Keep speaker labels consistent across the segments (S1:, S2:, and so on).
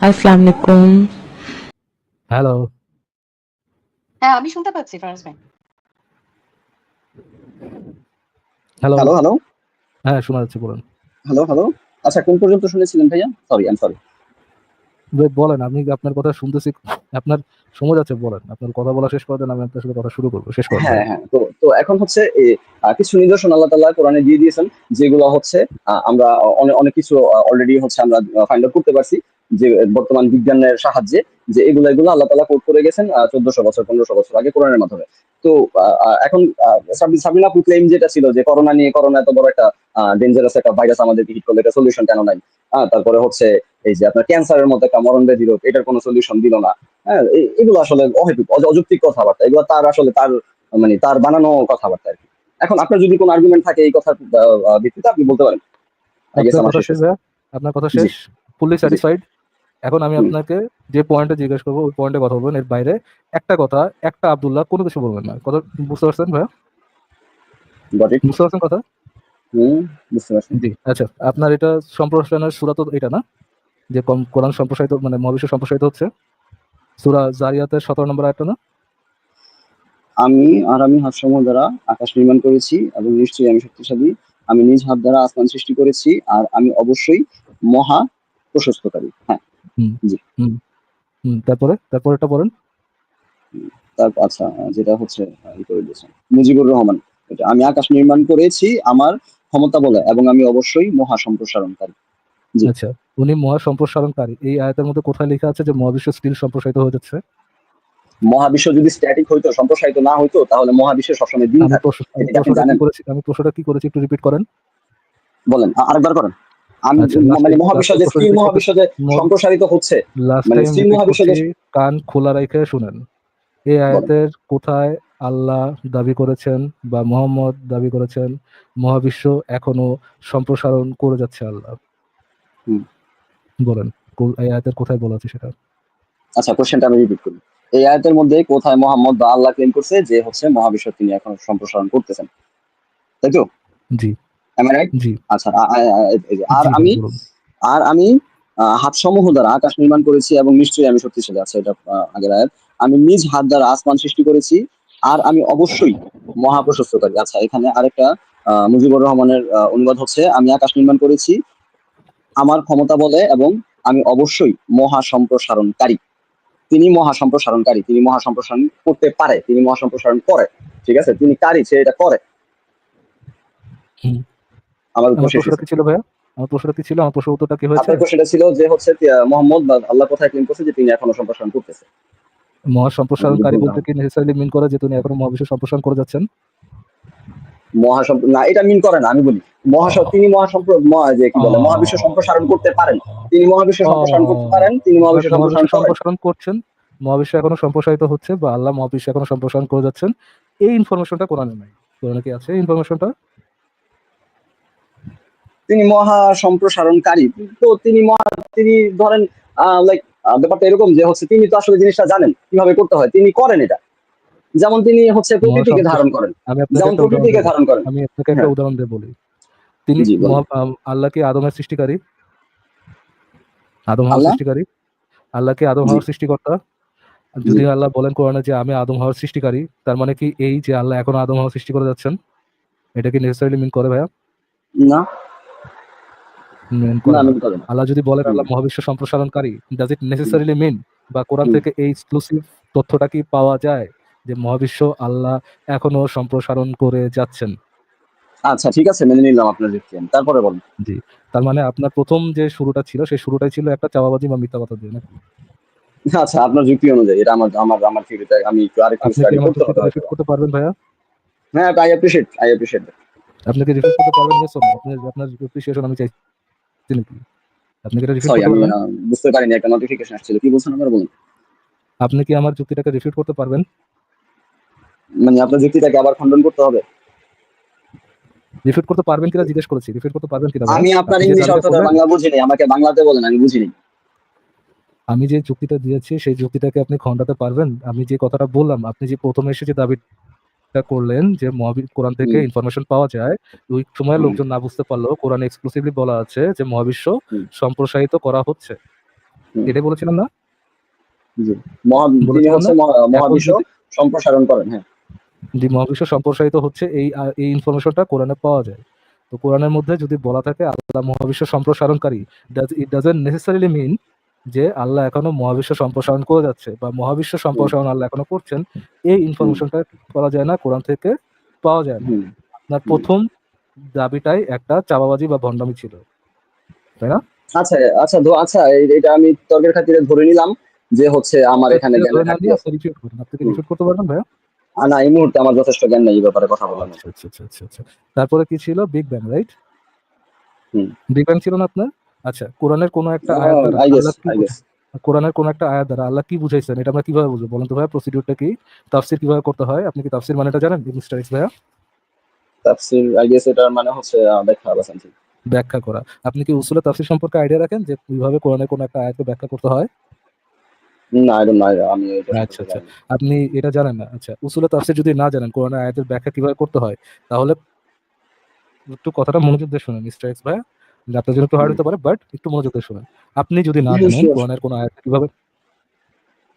S1: আসসালামু আলাইকুম।
S2: হ্যালো,
S3: হ্যাঁ, আমি শুনতে পাচ্ছি ফারাজ ভাই।
S2: হ্যালো।
S4: হ্যালো, হ্যালো,
S2: হ্যাঁ, শোনা যাচ্ছে বলুন।
S4: Hello, hello. আচ্ছা কোন পর্যন্ত শুনেছিলেন ভাইয়া? Sorry, I am sorry.
S2: বলেন, আমি আপনার কথা শুনতেছি। আপনার সময় যাচ্ছে, বলেন। আপনার কথা বলা শেষ করে দেন, আমি আপনার সাথে কথা শুরু করব। শেষ করেন
S4: হ্যাঁ,
S2: ভাইয়া।
S4: হ্যাঁ। তো এখন হচ্ছে কিছু নিদর্শন আল্লাহ তাআলা কোরআনে দিয়ে দিয়েছেন। যেগুলো হচ্ছে আমরা অনেক কিছু অলরেডি হচ্ছে আমরা ফাইন্ড আউট করতে পারছি যে বর্তমান বিজ্ঞানের সাহায্যে যে এগুলো আল্লাহ তাআলা কোড করে গেছেন ১৪০০ বছর ১৫০০ বছর আগে কোরআনের মাধ্যমে। তো এখন সাবিনা আপু ক্লেইম যেটা ছিল যে করোনা এত বড় একটা ডেঞ্জারাস একটা ভাইরাস আমাদেরকে হিট করলে, এটা সলিউশন কেন নাই? তারপরে হচ্ছে এই যে আপনার ক্যান্সারের মতো একটা মরণ ব্যাধি রোগ, এটার কোনো সলিউশন দিল না। হ্যাঁ, এগুলো আসলে অহেতুক অযৌক্তিক কথাবার্তা। এগুলো তার আসলে মানে তার বানানো কথাবার্তা আরকি। এখন আপনার যদি কোনো আর্গুমেন্ট থাকে এই কথার ভিত্তিতে আপনি বলতে পারেন। আই গেস
S2: আপনার
S4: আমার
S2: কথা
S4: শেষ
S2: শেষ
S4: হয়েছে।
S2: ভাইয়া? আপনার কথা
S4: জি,
S2: শেষ? ফুললি
S4: জি।
S2: স্যাটিসফাইড? এখন আমি
S4: হুম,
S2: আপনাকে যে পয়েন্টে জিজ্ঞেস করব, ওই পয়েন্টে কথা বলবেন। এর বাইরে একটা কথা, একটা আব্দুল্লাহ কোনো কিছু বলবেন না। কথা বুঝতে পারছেন ভাইয়া?
S4: Got it.
S2: বুঝতে পারছেন কথা?
S4: হুম, বুঝতে পারছি।
S2: জি। আচ্ছা, আপনার এটা সম্প্রসারণের সূরা তো এটা না? যে কোরআন সম্প্রসারিত মানে মহাবিশ্ব সম্প্রসারিত হচ্ছে? সূরা জারিয়াতের ১৭ নম্বর আয়াতটা না?
S4: আমি হাতসমূহ দ্বারা আকাশ নির্মাণ করেছি এবং নিশ্চয়ই আমি শক্তিশালী। আমি নিজ হাত দ্বারা আসমান সৃষ্টি করেছি আর আমি অবশ্যই মহা প্রশস্তকারী। হ্যাঁ,
S2: হুম,
S4: জি।
S2: হুম, হুম। তারপরেরটা বলেন।
S4: তারপর আচ্ছা যেটা হচ্ছে করে দিয়েছেন। মুজিবুর রহমান। এটা আমি আকাশ নির্মাণ করেছি আমার ক্ষমতা বলে এবং আমি অবশ্যই মহা সম্প্রসারণকারী। জি।
S2: আচ্ছা, উনি মহা সম্প্রসারণকারী। এই আয়াতের মধ্যে কোথায় লেখা আছে যে মহাবিশ্ব স্টিল সম্প্রসারিত হয়ে যাচ্ছে?
S4: মহাবিশ্ব যদি স্ট্যাটিক হইতো, সম্প্রসারিত না হইতো তাহলে মহাবিশ্বে সবসময় দিন থাকতো। এটা কি আপনি জানেন?
S2: আমি প্রশ্নটা কি করেছি একটু রিপিট করেন।
S4: বলেন আরেকবার করেন। আমি
S2: আচ্ছা,
S4: মানে মহাবিশ্ব যে
S2: প্রশ্ন
S4: স্থির
S2: রিপিট করতে
S4: মহাবিশ্ব যে সম্প্রসারিত হচ্ছে,
S2: লাস্ট
S4: মানে
S2: টাইম
S4: স্থির
S2: রিপিট
S4: মহাবিশ্ব
S2: করছি,
S4: যে
S2: কান খোলা রেখে শুনেন। এই
S4: বলেন।
S2: আয়াতের কোথায় আল্লাহ দাবি করেছেন বা মোহাম্মদ দাবি করেছেন মহাবিশ্ব এখনো সম্প্রসারণ করে যাচ্ছে আল্লাহ?
S4: হুম।
S2: বলেন, এই আয়াতের কোথায় বলা আছে সেটা?
S4: আচ্ছা কোশ্চেনটা আমি রিপিট করি। এই আয়াতের মধ্যে কোথায় মোহাম্মদ বা আল্লাহ ক্লেম করছে যে হচ্ছে মহাবিশ্ব তিনি এখন সম্প্রসারণ করতেছেন? তাই তো?
S2: জি,
S4: এম আই রাইট?
S2: জি,
S4: আচ্ছা এই যে
S2: জি ভাই বলুন।
S4: আমি হাতসমূহ দ্বারা আকাশ নির্মাণ করেছি এবং নিশ্চয়ই আমি শক্তিশালী। আচ্ছা এটা আগের আয়াত। আমি নিজ হাত দ্বারা আসমান সৃষ্টি করেছি আর আমি অবশ্যই মহাপ্রশস্তকারী। আচ্ছা এখানে আরেকটা মুজিবুর রহমানের অনুবাদ হচ্ছে আমি আকাশ নির্মাণ করেছি আমার ক্ষমতা বলে এবং আমি অবশ্যই মহা সম্প্রসারণকারী। তিনি মহা সম্প্রসারণকারী। তিনি মহা সম্প্রসারণ করতে পারে। তিনি মহা সম্প্রসারণ করে। ঠিক আছে? তিনি কারী, সে এটা করে।
S2: হুম।
S4: আমার উত্তর
S2: আমার
S4: শেষ
S2: প্রশ্নটা
S4: হয়েছে।
S2: কি ছিল ভাইয়া? আমার প্রশ্নটা কি ছিল? আমার প্রশ্ন উত্তরটা কি হয়েছে?
S4: আপনার কোশ্চেনটা ছিল যে হচ্ছে মোহাম্মদ বা আল্লাহ কোথায় ক্লেম করছে যে তিনি এখনো সম্প্রসারণ করতেছে।
S2: মহা
S4: আমি যদি
S2: সম্প্রসারণকারী
S4: ভুল না
S2: বলতে
S4: হয়।
S2: কি নেসেসারিলি মিন করে যে তিনি এখনো মহাবিশ্ব সম্প্রসারণ করে যাচ্ছেন?
S4: না এটা মিন করে না, আমি বলি। তিনি যে কি বলে মহাবিশ্ব সম্প্রসারণ করতে পারেন। তিনি মহাবিশ্ব সম্প্রসারণ করতে পারেন, তিনি
S2: বাট
S4: মহাবিশ্ব
S2: মহাবিশ্ব
S4: সম্প্রসারণ করেন।
S2: সম্প্রসারণ করছেন, মহাবিশ্ব এখনো সম্প্রসারিত হচ্ছে বা আল্লাহ মহাবিশ্ব এখনো সম্প্রসারণ করে যাচ্ছেন, এই ইনফরমেশনটা কোরআনে নাই। কোরআনে কি আছে এই ইনফরমেশনটা?
S4: তিনি মহা সম্প্রসারণকারী। তো তিনি ধরেন লাইক ব্যাপারটা এরকম যে হচ্ছে তিনি তো আসলে জিনিসটা জানেন কিভাবে করতে হয়। তিনি করেন এটা। যেমন তিনি হচ্ছে
S2: মহা
S4: প্রকৃতিকে
S2: সম্প্রস
S4: ধারণ করেন।
S2: আমি আপনাকে
S4: যেমন
S2: একটা উদাহরণ
S4: প্রকৃতিকে
S2: দেব।
S4: ধারণ করেন।
S2: আমি আপনাকে একটা
S4: হ্যাঁ,
S2: উদাহরণ দিয়ে বলি। তিনি
S4: জি বলেন।
S2: আল্লাহ কি আদমের সৃষ্টিকারী? আদম হওয়ার
S4: আল্লাহ?
S2: সৃষ্টিকারী? আল্লাহ কি আদম
S4: জি,
S2: হওয়ার সৃষ্টিকর্তা?
S4: জি।
S2: যদি আল্লাহ বলেন কোরআনে যে আমি আদম হওয়ার সৃষ্টিকারী, তার মানে কি এই যে আল্লাহ এখনো আদম হওয়ার সৃষ্টি করে যাচ্ছেন? এটা কি নেসেসারিলি মিন করে ভাইয়া?
S4: না,
S2: মিন
S4: না
S2: করে না।
S4: মিন করে না।
S2: আল্লাহ যদি বলেন
S4: হুম,
S2: আল্লাহ মহাবিশ্ব সম্প্রসারণকারী, ডাজ ইট
S4: হুম,
S2: নেসেসারিলি মিন বা কোরআন
S4: হুম।
S2: থেকে এই এক্সক্লুসিভ তথ্যটা কি পাওয়া যায় যে মহাবিশ্ব আল্লাহ এখনো সম্প্রসারণ করে যাচ্ছেন?
S4: আচ্ছা ঠিক আছে, মেনে নিলাম আপনার যুক্তি আমি। তারপরে বলুন।
S2: জি। তার মানে আপনার ১ম যে শুরুটা ছিল সেই শুরুটাই ছিল একটা চাওয়াবাজি বা মিথ্যা কথা দিয়ে নাকি?
S4: আচ্ছা আপনার যুক্তি অনুযায়ী এটা আমার থিওরিটা আমি আরেকটু
S2: আপনি কি
S4: স্টাডি
S2: আমার
S4: করতে হবে
S2: যুক্তিটা রিফিউট
S4: হয়তোবা।
S2: করতে পারবেন ভাইয়া?
S4: হ্যাঁ, আই অ্যাপ্রিশিয়েট দ্যাট।
S2: আপনি কি রিফিউট করতে পারবেন? Yes or no? আপনার অ্যাপ্রিসিয়েশন আমি চাইছি নাকি? আপনি কি এটা রিফিউট
S4: সরি
S2: করতে
S4: আমি
S2: পারবেন?
S4: বুঝতে পারিনি, একটা নোটিফিকেশন আসছিল। কি বলছেন আবার বলুন।
S2: আপনি কি আমার যুক্তিটাকে রিফিউট করতে পারবেন?
S4: মানে আপনার যুক্তিটাকে আবার খণ্ডন করতে হবে?
S2: রিফিউট করতে পারবেন কিনা জিজ্ঞেস করেছি। রিফিউট করতে পারবেন কিনা ভাইয়া?
S4: আমি আপনার
S2: আপনি যে
S4: ইংলিশ
S2: দাবিটা
S4: অর্থটা
S2: করলেন,
S4: বাংলা বুঝিনি। আমাকে বাংলাতে বলেন, আমি বুঝিনি।
S2: আমি যে যুক্তিটা দিয়েছি সেই যুক্তিটাকে আপনি খণ্ডাতে পারবেন? আমি যে কথাটা বললাম, আপনি যে ১ম এসে যে দাবিটা করলেন যে কোরআন থেকে
S4: হুম,
S2: ইনফরমেশন পাওয়া যায়, ওই সময়
S4: হুম,
S2: লোকজন না বুঝতে পারলেও কোরআনে এক্সক্লুসিভলি বলা আছে যে মহাবিশ্ব
S4: হুম,
S2: সম্প্রসারিত করা হচ্ছে।
S4: হুম।
S2: এটাই বলেছিলাম না?
S4: জি। তিনি
S2: বলেছিলাম
S4: হচ্ছে
S2: না? এখন
S4: মহাবিশ্ব
S2: যদি
S4: সম্প্রসারণ করেন। হ্যাঁ।
S2: মহাবিশ্ব সম্প্রসারিত হচ্ছে এই ইনফরমেশনটা কোরআনে পাওয়া যায়। তো কোরআনের মধ্যে যদি বলা থাকে আল্লাহ মহাবিশ্ব সম্প্রসারণকারী, ইট ডাজন্ট নেসেসারিলি মিন যে আল্লাহ এখনো মহাবিশ্ব সম্প্রসারণ করে যাচ্ছে বা মহাবিশ্ব
S4: হুম,
S2: সম্প্রসারণ আল্লাহ এখনো করছেন। এই
S4: হুম,
S2: ইনফরমেশনটা করা যায় না, কোরআন থেকে পাওয়া যায় না।
S4: হুম,
S2: আপনার
S4: হুম।
S2: ১ম দাবিটাই একটা চাপাবাজি বা ভণ্ডামি ছিল। তাই না?
S4: আচ্ছা, আচ্ছা এটা আমি তর্কের খাতিরে ধরে নিলাম যে হচ্ছে আমার এখানে
S2: ধরে
S4: জ্ঞানের
S2: না
S4: ঘাটতি
S2: নিয়ে
S4: আছে।
S2: আপনি রিফিউট করুন। আপনি কি
S4: হুম।
S2: রিফিউট করতে পারবেন ভাইয়া?
S4: না এই মুহূর্তে আমার যথেষ্ট জ্ঞান নেই এই ব্যাপারে কথা বলার মতো।
S2: আচ্ছা। তারপরে কি ছিল? Big bang, right?
S4: Hmm.
S2: Big bang ছিল না আপনার? আচ্ছা, কোরআনের কোন একটা আয়াত দ্বারা আল্লাহ কি
S4: আই গেস।
S2: কোরআনের কোন একটা আয়াত দ্বারা আল্লাহ কি বুঝাইছেন এটা আমরা কিভাবে বুঝবো? বলুন তো ভাইয়া, প্রসিডিউরটা কি? তাফসীর কিভাবে করতে হয়? আপনি কি তাফসীর মানেটা জানেন মিস্টার এক্স ভাইয়া?
S4: তাফসীর আই গেস এটার মানে হচ্ছে ব্যাখ্যা বা something।
S2: ব্যাখ্যা করা। আপনি কি উসুলে তাফসীর সম্পর্কে আইডিয়া রাখেন যে কিভাবে কোরআনের কোন একটা আয়াতকে ব্যাখ্যা করতে হয়?
S4: না, I don't know, আমি এটা সম্পর্কে
S2: আচ্ছা।
S4: জানি না।
S2: আপনি এটা জানেন না। আচ্ছা, উসুলে তাফসীর যদি না জানেন কোরআনের আয়াতের ব্যাখ্যা কিভাবে করতে হয়, তাহলে একটু কথাটা মনোযোগ দিয়ে শুনেন মিস্টার এক্স ভাইয়া। আপনার জন্য একটু হার্ড
S4: হুম।
S2: হতে পারে, বাট একটু মনোযোগ দিয়ে শুনেন। আপনি যদি না
S4: হুম,
S2: জানেন
S4: sure,
S2: কোরআনের কোন আয়াত কিভাবে,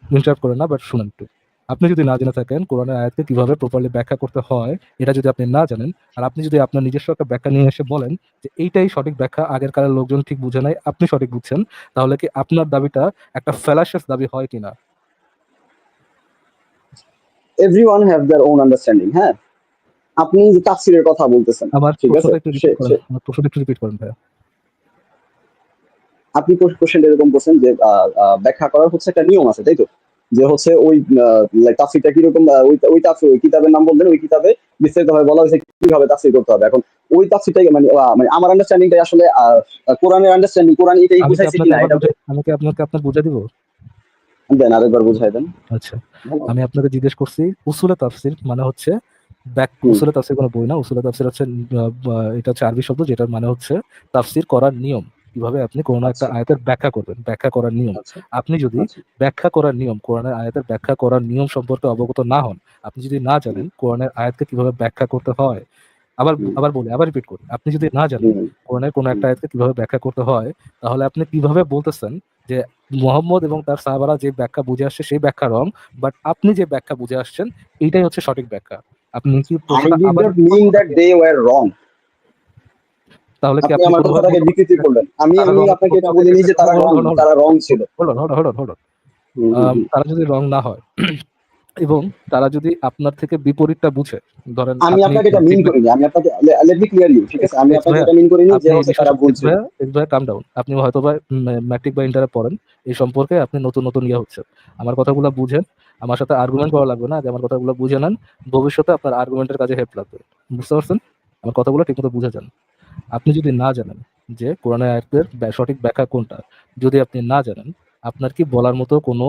S2: ইন্টারাপ্ট করেন না, বাট শুনেন একটু। আপনি যদি না জেনে থাকেন কোরআনের আয়াতকে কিভাবে প্রপারলি ব্যাখ্যা করতে হয়, এটা যদি আপনি না জানেন, আর আপনি যদি আপনার নিজস্ব একটা ব্যাখ্যা নিয়ে এসে বলেন যে এইটাই সঠিক ব্যাখ্যা, আগের কালের লোকজন ঠিক বুঝে নাই, আপনি সঠিক বুঝছেন, তাহলে কি আপনার দাবিটা একটা ফ্যালাসিয়াস দাবি হয় কিনা?
S4: everyone have their own understanding, হ্যাঁ? আপনি যে তাফসীরের কথা বলতেছেন,
S2: আমার
S4: ঠিক আছে?
S2: প্রশ্নটা একটু রিপিট করেন। আমার প্রশ্নটা একটু রিপিট করেন ভাইয়া।
S4: আপনি কোশ্চেনটা এরকম করছেন যে ব্যাখ্যা করার হচ্ছে একটা নিয়ম আছে, তাই তো? যে হচ্ছে ওই তাফসীরটা কিরকম, ওই তাফসীর ওই কিতাবের নাম বলবেন, ওই কিতাবে বিস্তারিতভাবে বলা হয়েছে কিভাবে তাফসীর করতে হবে। এখন ওই তাফসীরটাই মানে আমার আন্ডারস্ট্যান্ডিংটাই আসলে কোরআনের আন্ডারস্ট্যান্ডিং, কোরআন এটাই বুঝাইছে কিনা এটা
S2: আমি কি আপনাকে আপনার বুঝাই দিব?
S4: দেন আরেকবার বুঝাই দেন।
S2: আচ্ছা।
S4: ভালো।
S2: আমি আপনাকে জিজ্ঞেস করছি উসুলে তাফসীর মানে হচ্ছে
S4: হুম,
S2: উসুলে তাফসীর কোনো বই না। উসুলে তাফসীর হচ্ছে এটা হচ্ছে আরবি শব্দ যেটার মানে হচ্ছে তাফসীর করার নিয়ম। কিভাবে আপনি কোন একটা
S4: আচ্ছা,
S2: আয়াতের ব্যাখ্যা করবেন, ব্যাখ্যা করার নিয়ম।
S4: আচ্ছা,
S2: আপনি যদি
S4: আচ্ছা।
S2: ব্যাখ্যা করার নিয়ম, কোরআনের আয়াতের ব্যাখ্যা করার নিয়ম সম্পর্কে অবগত না হন, আপনি যদি না
S4: হুম,
S2: জানেন কোরআনের আয়াতকে কিভাবে ব্যাখ্যা করতে হয়,
S4: হুম,
S2: আবার রিপিট করি। আপনি যদি না জানেন
S4: হুম,
S2: কোরআনের কোন
S4: হুম,
S2: একটা আয়াতকে কিভাবে ব্যাখ্যা করতে হয়, তাহলে আপনি কিভাবে বলতেছেন যে মুহাম্মদ এবং তার সাহাবারা যে ব্যাখ্যা বুঝে আসছে সেই ব্যাখ্যা রং, বাট আপনি যে ব্যাখ্যা বুঝে আসছেন এইটাই হচ্ছে সঠিক ব্যাখ্যা। আপনি কি
S4: I
S2: প্রশ্নটা
S4: did
S2: আবার
S4: not
S2: রিপিট
S4: mean
S2: করব
S4: that
S2: নাকি
S4: they were wrong.
S2: তাহলে কি
S4: আপনি
S2: আপনি
S4: আমার
S2: কোনোভাবে
S4: কথাটাকে
S2: বলতে পারবেন
S4: বিকৃতি
S2: যে
S4: করলেন। আমি
S2: তারা
S4: আমি
S2: রং
S4: আপনাকে এটা
S2: হতে
S4: বলিনি যে তারা রং, তারা রং ছিল।
S2: Hold on.
S4: Hmm, hmm, hmm.
S2: তারা যদি রং না হয় এবং তারা যদি আপনার থেকে বিপরীতটা বুঝে, ধরেন
S4: আমি
S2: আপনি
S4: আপনাকে এটা মিন করিনি। আমি আপনাকে লেট মি ক্লিয়ার ইউ, ঠিক আছে?
S2: এক্স
S4: আমি
S2: এক্স
S4: আপনাকে
S2: ভাইয়া,
S4: এটা মিন করিনি যে
S2: আপনি এই
S4: হচ্ছে তারা
S2: বিষয়ে
S4: ভুল ছিল।
S2: এক্স ভাইয়া কাম ডাউন। আপনি হয়তোবা ম্যাট্রিক বা ইন্টারে পড়েন। এই সম্পর্কে আপনি নতুন ইয়ে হচ্ছেন। আমার কথাগুলো বুঝেন। আমার সাথে আর্গুমেন্ট করা লাগবে না। আগে আমার কথাগুলো বুঝে নেন। ভবিষ্যতে আপনার আর্গুমেন্টের কাজে হেল্প লাগবে। বুঝতে পারছেন? আমার কথাগুলো ঠিকমতো বুঝে যান। আপনি যদি না জানেন যে কোরআনের আয়াতের সঠিক ব্যাখ্যা কোনটা, যদি আপনি না জানেন, আপনার কি বলার মতো কোনো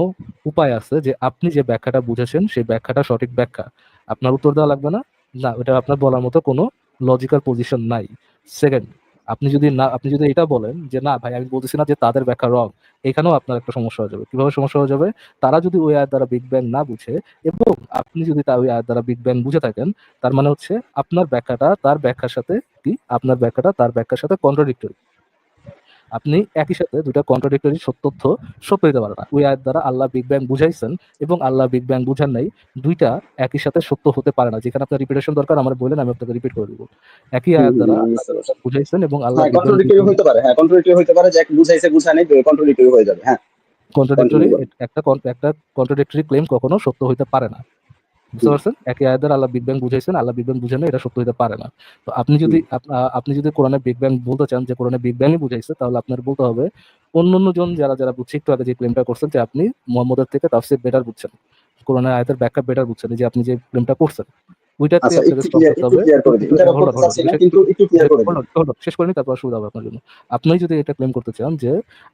S2: উপায় আছে যে আপনি যে ব্যাখ্যাটা বুঝেছেন সেই ব্যাখ্যাটা সঠিক ব্যাখ্যা? আপনার উত্তর দেওয়া লাগবে না? না, ওটা আপনার বলার মতো কোনো লজিক্যাল পজিশন নাই। সেকেন্ড, আপনি যদি এটা বলেন যে না ভাই আমি বলতেছি না যে তাদের ব্যাখ্যা রং, এখানেও আপনার একটা সমস্যা হয়ে যাবে। কিভাবে সমস্যা হয়ে যাবে? তারা যদি ওই আয়াত দ্বারা বিগ ব্যাং না বুঝে এবং আপনি যদি ওই আয়াত দ্বারা বিগ ব্যাং বুঝে থাকেন, তার মানে হচ্ছে আপনার ব্যাখ্যাটা তার ব্যাখ্যার সাথে কি আপনার ব্যাখ্যাটা তার ব্যাখ্যার সাথে কন্ট্রাডিক্টরি। আপনি একই সাথে ২ টা কন্ট্রাডিক্টরি তথ্য সত্য হইতে পারে না। ওই আয়াত দ্বারা আল্লাহ বিগ ব্যাং বুঝাইছেন এবং আল্লাহ বিগ ব্যাং বুঝান নাই। ২ টা একই সাথে সত্য হতে পারে না। যেখানে আপনার রিপিটেশন দরকার আমার বললেন আমি আপনাকে রিপিট করে দিব। একই
S4: হুম,
S2: আয়াত
S4: হুম,
S2: দ্বারা
S4: হুম,
S2: আল্লাহ
S4: বুঝতে
S2: বিগ
S4: পারছি।
S2: ব্যাং বুঝাইছেন এবং আল্লাহ
S4: হ্যাঁ,
S2: বিগ ব্যাং
S4: কন্ট্রাডিক্টরি
S2: বুঝান নাই।
S4: হইতে পারে। হ্যাঁ, কন্ট্রাডিক্টরি হইতে পারে যে এক বুঝাইছে বুঝায় নাই, কন্ট্রাডিক্টরি হয়ে যাবে। হ্যাঁ,
S2: কন্ট্রাডিক্টরি
S4: কন্টিনিউ করুন।
S2: একটা কন্ট্রাডিক্টরি ক্লেম কখনো সত্য হইতে পারে না। বুঝতে
S4: হুম,
S2: পারছেন? একই আয়াত দ্বারা আল্লাহ বিগ ব্যাং বুঝাইছেন, আল্লাহ বিগ ব্যাং বুঝান নাই, এটা সত্য হইতে পারে না। তো আপনি যদি
S4: হুম,
S2: আপনি যদি কোরআনে বিগ ব্যাং বলতে চান যে কোরআনে বিগ ব্যাংই বুঝাইছে, তাহলে আপনার বলতে হবে অন্যান্য জন যারা বুঝছে একটু আগে যে ক্লেমটা করছেন যে আপনি মুহাম্মদের থেকে তাফসীর বেটার বুঝছেন। কোরআনের আয়াতের ব্যাখ্যা বেটার বুঝছেন। এই যে আপনি যে ক্লেমটা করছেন, ওইটাতে
S4: আচ্ছা,
S2: আপনাকে স্টপ করতে
S4: একটু
S2: হবে।
S4: ক্লিয়ার করে দিন। ইন্টারাপ্ট করতে
S2: হোল্ড অন।
S4: চাচ্ছি না, কিন্তু একটু ক্লিয়ার করে দিন।
S2: শেষ করে নিই তারপর অসুবিধা হবে আপনার জন্য। আপনি যদি এটা ক্লেম করতে চান যে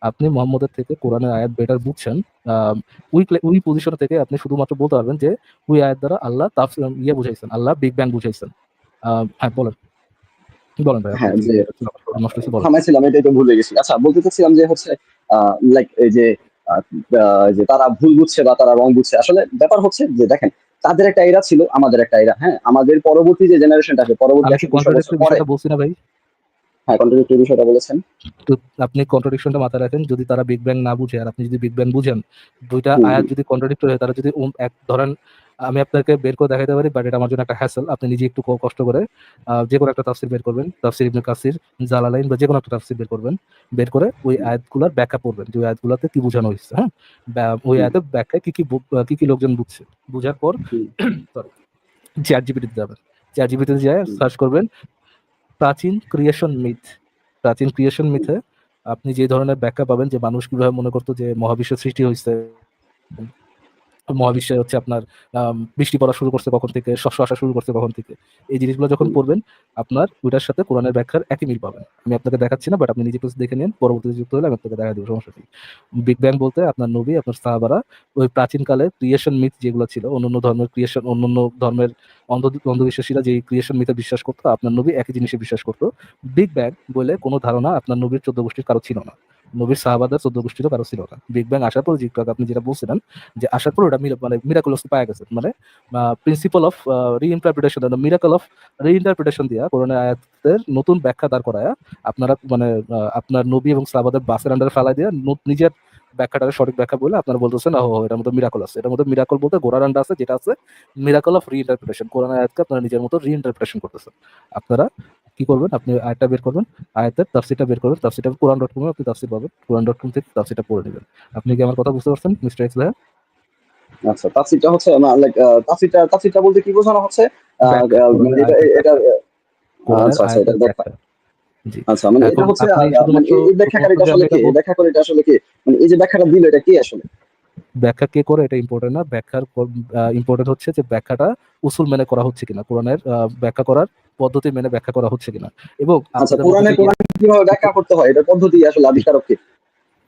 S2: আপনি মুহাম্মদের থেকে কোরআনের আয়াত বেটার বুঝছেন, আ ওই পজিশন থেকে আপনি শুধুমাত্র বলতে পারবেন যে ওই আয়াত দ্বারা আল্লাহ ইয়ে বুঝাইছেন, আল্লাহ বিগ ব্যাং বুঝাইছেন। হ্যাঁ বলেন ভাই আপনি
S4: হ্যাঁ,
S2: কি
S4: যে
S2: নষ্ট হইছে বলেন।
S4: থামাইছিলাম এটাই তো ভুলে গেছি। আচ্ছা, বলতে চাচ্ছিলাম যে হচ্ছে লাইক এই যে আহ, যে তারা ভুল বুঝছে বা তারা রং বুঝছে, আসলে ব্যাপার হচ্ছে যে দেখেন, তাদের একটা এরা ছিল, আমাদের একটা এরা। হ্যাঁ, আমাদের পরবর্তী যে জেনারেশনটা আছে, পরবর্তী
S2: আমি কি
S4: 100-200 বছর
S2: কন্ট্রাডিক্টরি
S4: পরে।
S2: বিষয়টা বলছি না ভাই?
S4: হ্যাঁ, কন্ট্রাডিক্টরি বিষয়টা বলেছেন।
S2: তো আপনি কন্ট্রাডিকশনটা মাথায় রাখেন, যদি তারা বিগ ব্যাং না বুঝে আর আপনি যদি বিগ ব্যাং বুঝেন, দুইটা
S4: হুম,
S2: আয়াত
S4: হুম,
S2: যদি কন্ট্রাডিক্টরি হয়, তারা যদি এক ধরেন, আমি আপনাকে বের করে দেখাতে পারি, বাট এটা আমার জন্য একটা হ্যাসেল। আপনি নিজে একটু কষ্ট করে যে কোনো একটা তাফসির বের করবেন, তাফসির ইবনে কাসির, জালালাইন বা যে কোনো একটা তাফসির বের করবেন, বের করে ওই আয়াতগুলোর ব্যাখ্যা পড়বেন যে ওই আয়াতগুলোতে কি বোঝানো হয়েছে। হ্যাঁ, ওই
S4: হুম,
S2: আয়াতের ব্যাখ্যায় কি কি লোকজন বুঝছে, বুঝার পর
S4: হুম,
S2: সরি চ্যাট জিপিটিতে যাবেন, চ্যাট জিপিটিতে যায়
S4: হুম,
S2: সার্চ করবেন প্রাচীন ক্রিয়েশন মিথ। প্রাচীন ক্রিয়েশন মিথে আপনি যে ধরনের ব্যাখ্যা পাবেন যে মানুষ কিভাবে মনে করতো যে মহাবিশ্ব সৃষ্টি হয়েছে, মহাবিশ্বে হচ্ছে আপনার বৃষ্টি পড়া শুরু করছে কখন থেকে, শস্য আসা শুরু করছে কখন থেকে, এই জিনিসগুলো যখন
S4: হুম।
S2: পড়বেন আপনার ওইটার সাথে কোরআনের ব্যাখ্যার একই মিল পাবেন। আমি আপনাকে দেখাচ্ছি না, বাট আপনি নিজে দেখে নিন, পরবর্তীতে যুক্ত হলে আমি আপনাকে দেখা দেবো, সমস্যা নেই। বিগ ব্যাং বলতে আপনার নবী, আপনার সাহাবারা ওই প্রাচীনকালে ক্রিয়েশন মিথ যেগুলো ছিল, অন্যান্য ধর্মের ক্রিয়েশন, অন্যান্য ধর্মের অন্ধবিশ্বাসীরা যে ক্রিয়েশন মিথে বিশ্বাস করতো, আপনার নবী একই জিনিসে বিশ্বাস করতো। বিগ ব্যাং বলে কোনো ধারণা আপনার নবীর 14 গোষ্ঠীর কারো ছিল না, নবীর সাহাবাদের 14 গোষ্ঠীরও কারো ছিল না। বিগ ব্যাং আসার পর আপনি যেটা বলছিলেন যে আসার পর ওটা মানে মিরাকুলাসলি পাওয়া গেছে, মানে প্রিন্সিপাল অফ রিইন্টারপ্রিটেশন, মিরাকল অফ রিইন্টারপ্রিটেশন দিয়া কোরআনের আয়াতের নতুন ব্যাখ্যা দাঁড় করায়া আপনারা মানে আপনার নবী এবং সাহাবাদের বাসের আন্ডারে ফেলাই দিয়ে নিজের ব্যাখ্যাটাকে সঠিক ব্যাখ্যা বলে আপনারা বলতেছেন ও এটার মধ্যে মিরাকল আছে। এটার মধ্যে মিরাকল বলতে ঘোড়ার আন্ডা আছে, যেটা আছে মিরাকল অফ রিইন্টারপ্রিটেশন। কোরআনের আয়াতকে আপনারা নিজের মতো রিইন্টারপ্রিটেশন করতেছেন। আপনারা কি করবেন, আপনি আয়াতটা বের করবেন, আয়াতের তাফসীরটা বের করবেন, তাফসীরটা কোরআন.com এ আপনি তাফসীর পাবেন, কোরআন.com থেকে তাফসীরটা পড়ে নেবেন। আপনি কি আমার কথা বুঝতে পারছেন মিস্টার এক্স ভাইয়া?
S4: আচ্ছা, তাফসীরটা হচ্ছে লাইক তাফসীরটা বলতে কি বোঝানো হচ্ছে?
S2: ব্যাখ্যা,
S4: মানে
S2: কোরআনের
S4: এটা
S2: আয়াতের
S4: এটা
S2: ব্যাখ্যা, কোরআনের
S4: আচ্ছা, আচ্ছা,
S2: আয়াতের
S4: এটার ব্যাখ্যা।
S2: ব্যাখ্যা। জি।
S4: আচ্ছা, মানে এটা
S2: এখন
S4: হচ্ছে
S2: আপনি
S4: মানে
S2: শুধুমাত্র
S4: এই ব্যাখ্যাকারীটা
S2: যে
S4: আসলে
S2: আমি
S4: কে?
S2: এটা
S4: এই ব্যাখ্যাকারীটা আসলে কে? মানে এই যে ব্যাখ্যাটা দিল এটা কে আসলে?
S2: ব্যাখ্যা কে করে এটা ইম্পর্টেন্ট না, ব্যাখ্যার ইম্পর্টেন্ট হচ্ছে যে ব্যাখ্যাটা উসুল মেনে করা হচ্ছে কিনা, কোরআনের ব্যাখ্যা করার পদ্ধতি মেনে ব্যাখ্যা করা হচ্ছে কিনা। এবং
S4: আচ্ছা,
S2: আপনাদের মধ্যে
S4: কোরআনে
S2: যে
S4: কোরআন কিভাবে ব্যাখ্যা করতে হয় এটার পদ্ধতি আসলে আবিষ্কারক কে?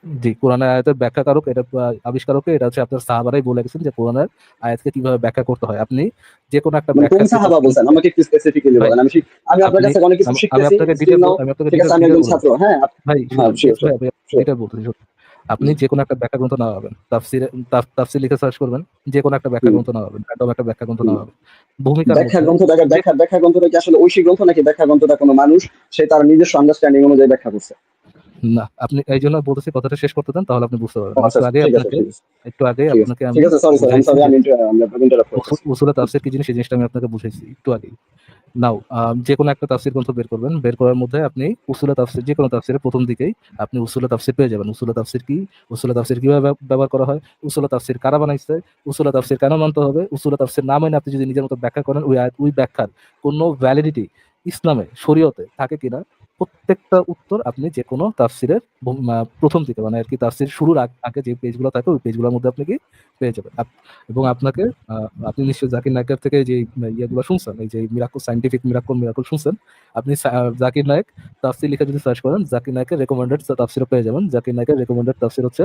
S2: জি, কোরআনের আয়াতের ব্যাখ্যাকারক, এটা আবিষ্কারকে এটা হচ্ছে আপনার সাহাবারাই বলে গেছেন যে কোরআনের আয়াতকে কিভাবে ব্যাখ্যা করতে হয়। আপনি যে কোনো একটা
S4: মানে কোন
S2: ব্যাখ্যার
S4: সাহাবা
S2: ক্ষেত্রে
S4: বলছেন? আমাকে একটু স্পেসিফিক্যালি
S2: ভাই
S4: বলেন। আমি আপনার
S2: আপনি
S4: কাছে অনেক কিছু
S2: আমি
S4: শিখতেছি
S2: আপনাকে
S4: স্টিল
S2: ডিটেল
S4: নাও।
S2: আমি আপনাকে
S4: ঠিক আছে,
S2: ডিটেল
S4: আমি
S2: ডিটেল
S4: একজন
S2: বলবো।
S4: ছাত্র। হ্যাঁ,
S2: ভাই
S4: হ্যাঁ,
S2: শুনেন
S4: শিওর,
S2: এক্স ভাই,
S4: শিওর,
S2: আমি
S4: শিওর।
S2: ডিটেল বলতেছি শুনুন। আপনি যে কোনো একটা ব্যাখ্যা গ্রন্থ না পাবেন, তাফসীর লিখে সার্চ করবেন, যে কোনো একটা ব্যাখ্যা
S4: হুম,
S2: গ্রন্থ না পাবেন, একদম একটা ব্যাখ্যা গ্রন্থ না
S4: হুম।
S2: পাবেন। ভূমিকার
S4: ব্যাখ্যা
S2: মধ্যে
S4: গ্রন্থটা
S2: যে
S4: ব্যাখ্যা গ্রন্থটা কি আসলে ঐশী গ্রন্থ নাকি ব্যাখ্যা গ্রন্থটা কোনো মানুষ সে তার নিজস্ব আন্ডারস্ট্যান্ডিং অনুযায়ী ব্যাখ্যা করছে?
S2: না, আপনি এই জন্য বলতেছি, কথাটা শেষ করতে দেন, তাহলে আপনি বুঝতে পারবেন।
S4: ও
S2: আমি
S4: আচ্ছা, আচ্ছা, ঠিক আছে, ঠিক আছে,
S2: একটু আগে
S4: ঠিক আছে,
S2: আপনাকে
S4: ঠিক
S2: আমি
S4: আছে। সরি, সরি,
S2: বুঝাইছি
S4: সরি,
S2: যে
S4: আমি আপনাকে ইন্টারাপ্ট করতেছি।
S2: উসুলে তাফসীর কি জিনিস, এই জিনিসটা আমি আপনাকে বুঝাইছি একটু আগেই। নাও যে কোনো একটা তাফসীর গ্রন্থ বের করবেন, বের করার মধ্যে আপনি উসুলে তাফসীর, যে কোনো তাফসীরের প্রথম দিকেই আপনি উসুলে তাফসীর পেয়ে যাবেন। উসুলে তাফসীর কি, উসুলে তাফসীর কিভাবে ব্যবহার করা হয়, উসুলে তাফসীর কারা বানাইছে, উসুলে তাফসীর কেন মানতে হবে, উসুলে তাফসীর না মেনে আপনি যদি নিজের মতো ব্যাখ্যা করেন ওই ব্যাখ্যার কোনো ভ্যালিডিটি ইসলামে শরীয়তে থাকে কিনা, প্রত্যেকটা উত্তর আপনি যে কোনো তাফসীরের প্রথম দিকে, মানে আর কি তাফসীর শুরুর আগে যে পেজগুলো থাকে ওই পেজগুলোর মধ্যে আপনি কি পেয়ে যাবেন। এবং আপনাকে আপনি নিশ্চয়ই জাকির নায়কের থেকে যে ইয়েগুলো শুনছেন, এই যে মিরাকল, সায়েন্টিফিক মিরাকল শুনছেন। আপনি জাকির নায়ক তাফসীর লিখে যদি সার্চ করেন, জাকির নায়কের রেকমেন্ডেড তাফসীরও পেয়ে যাবেন। জাকির নায়কের রেকমেন্ডেড তাফসীর হচ্ছে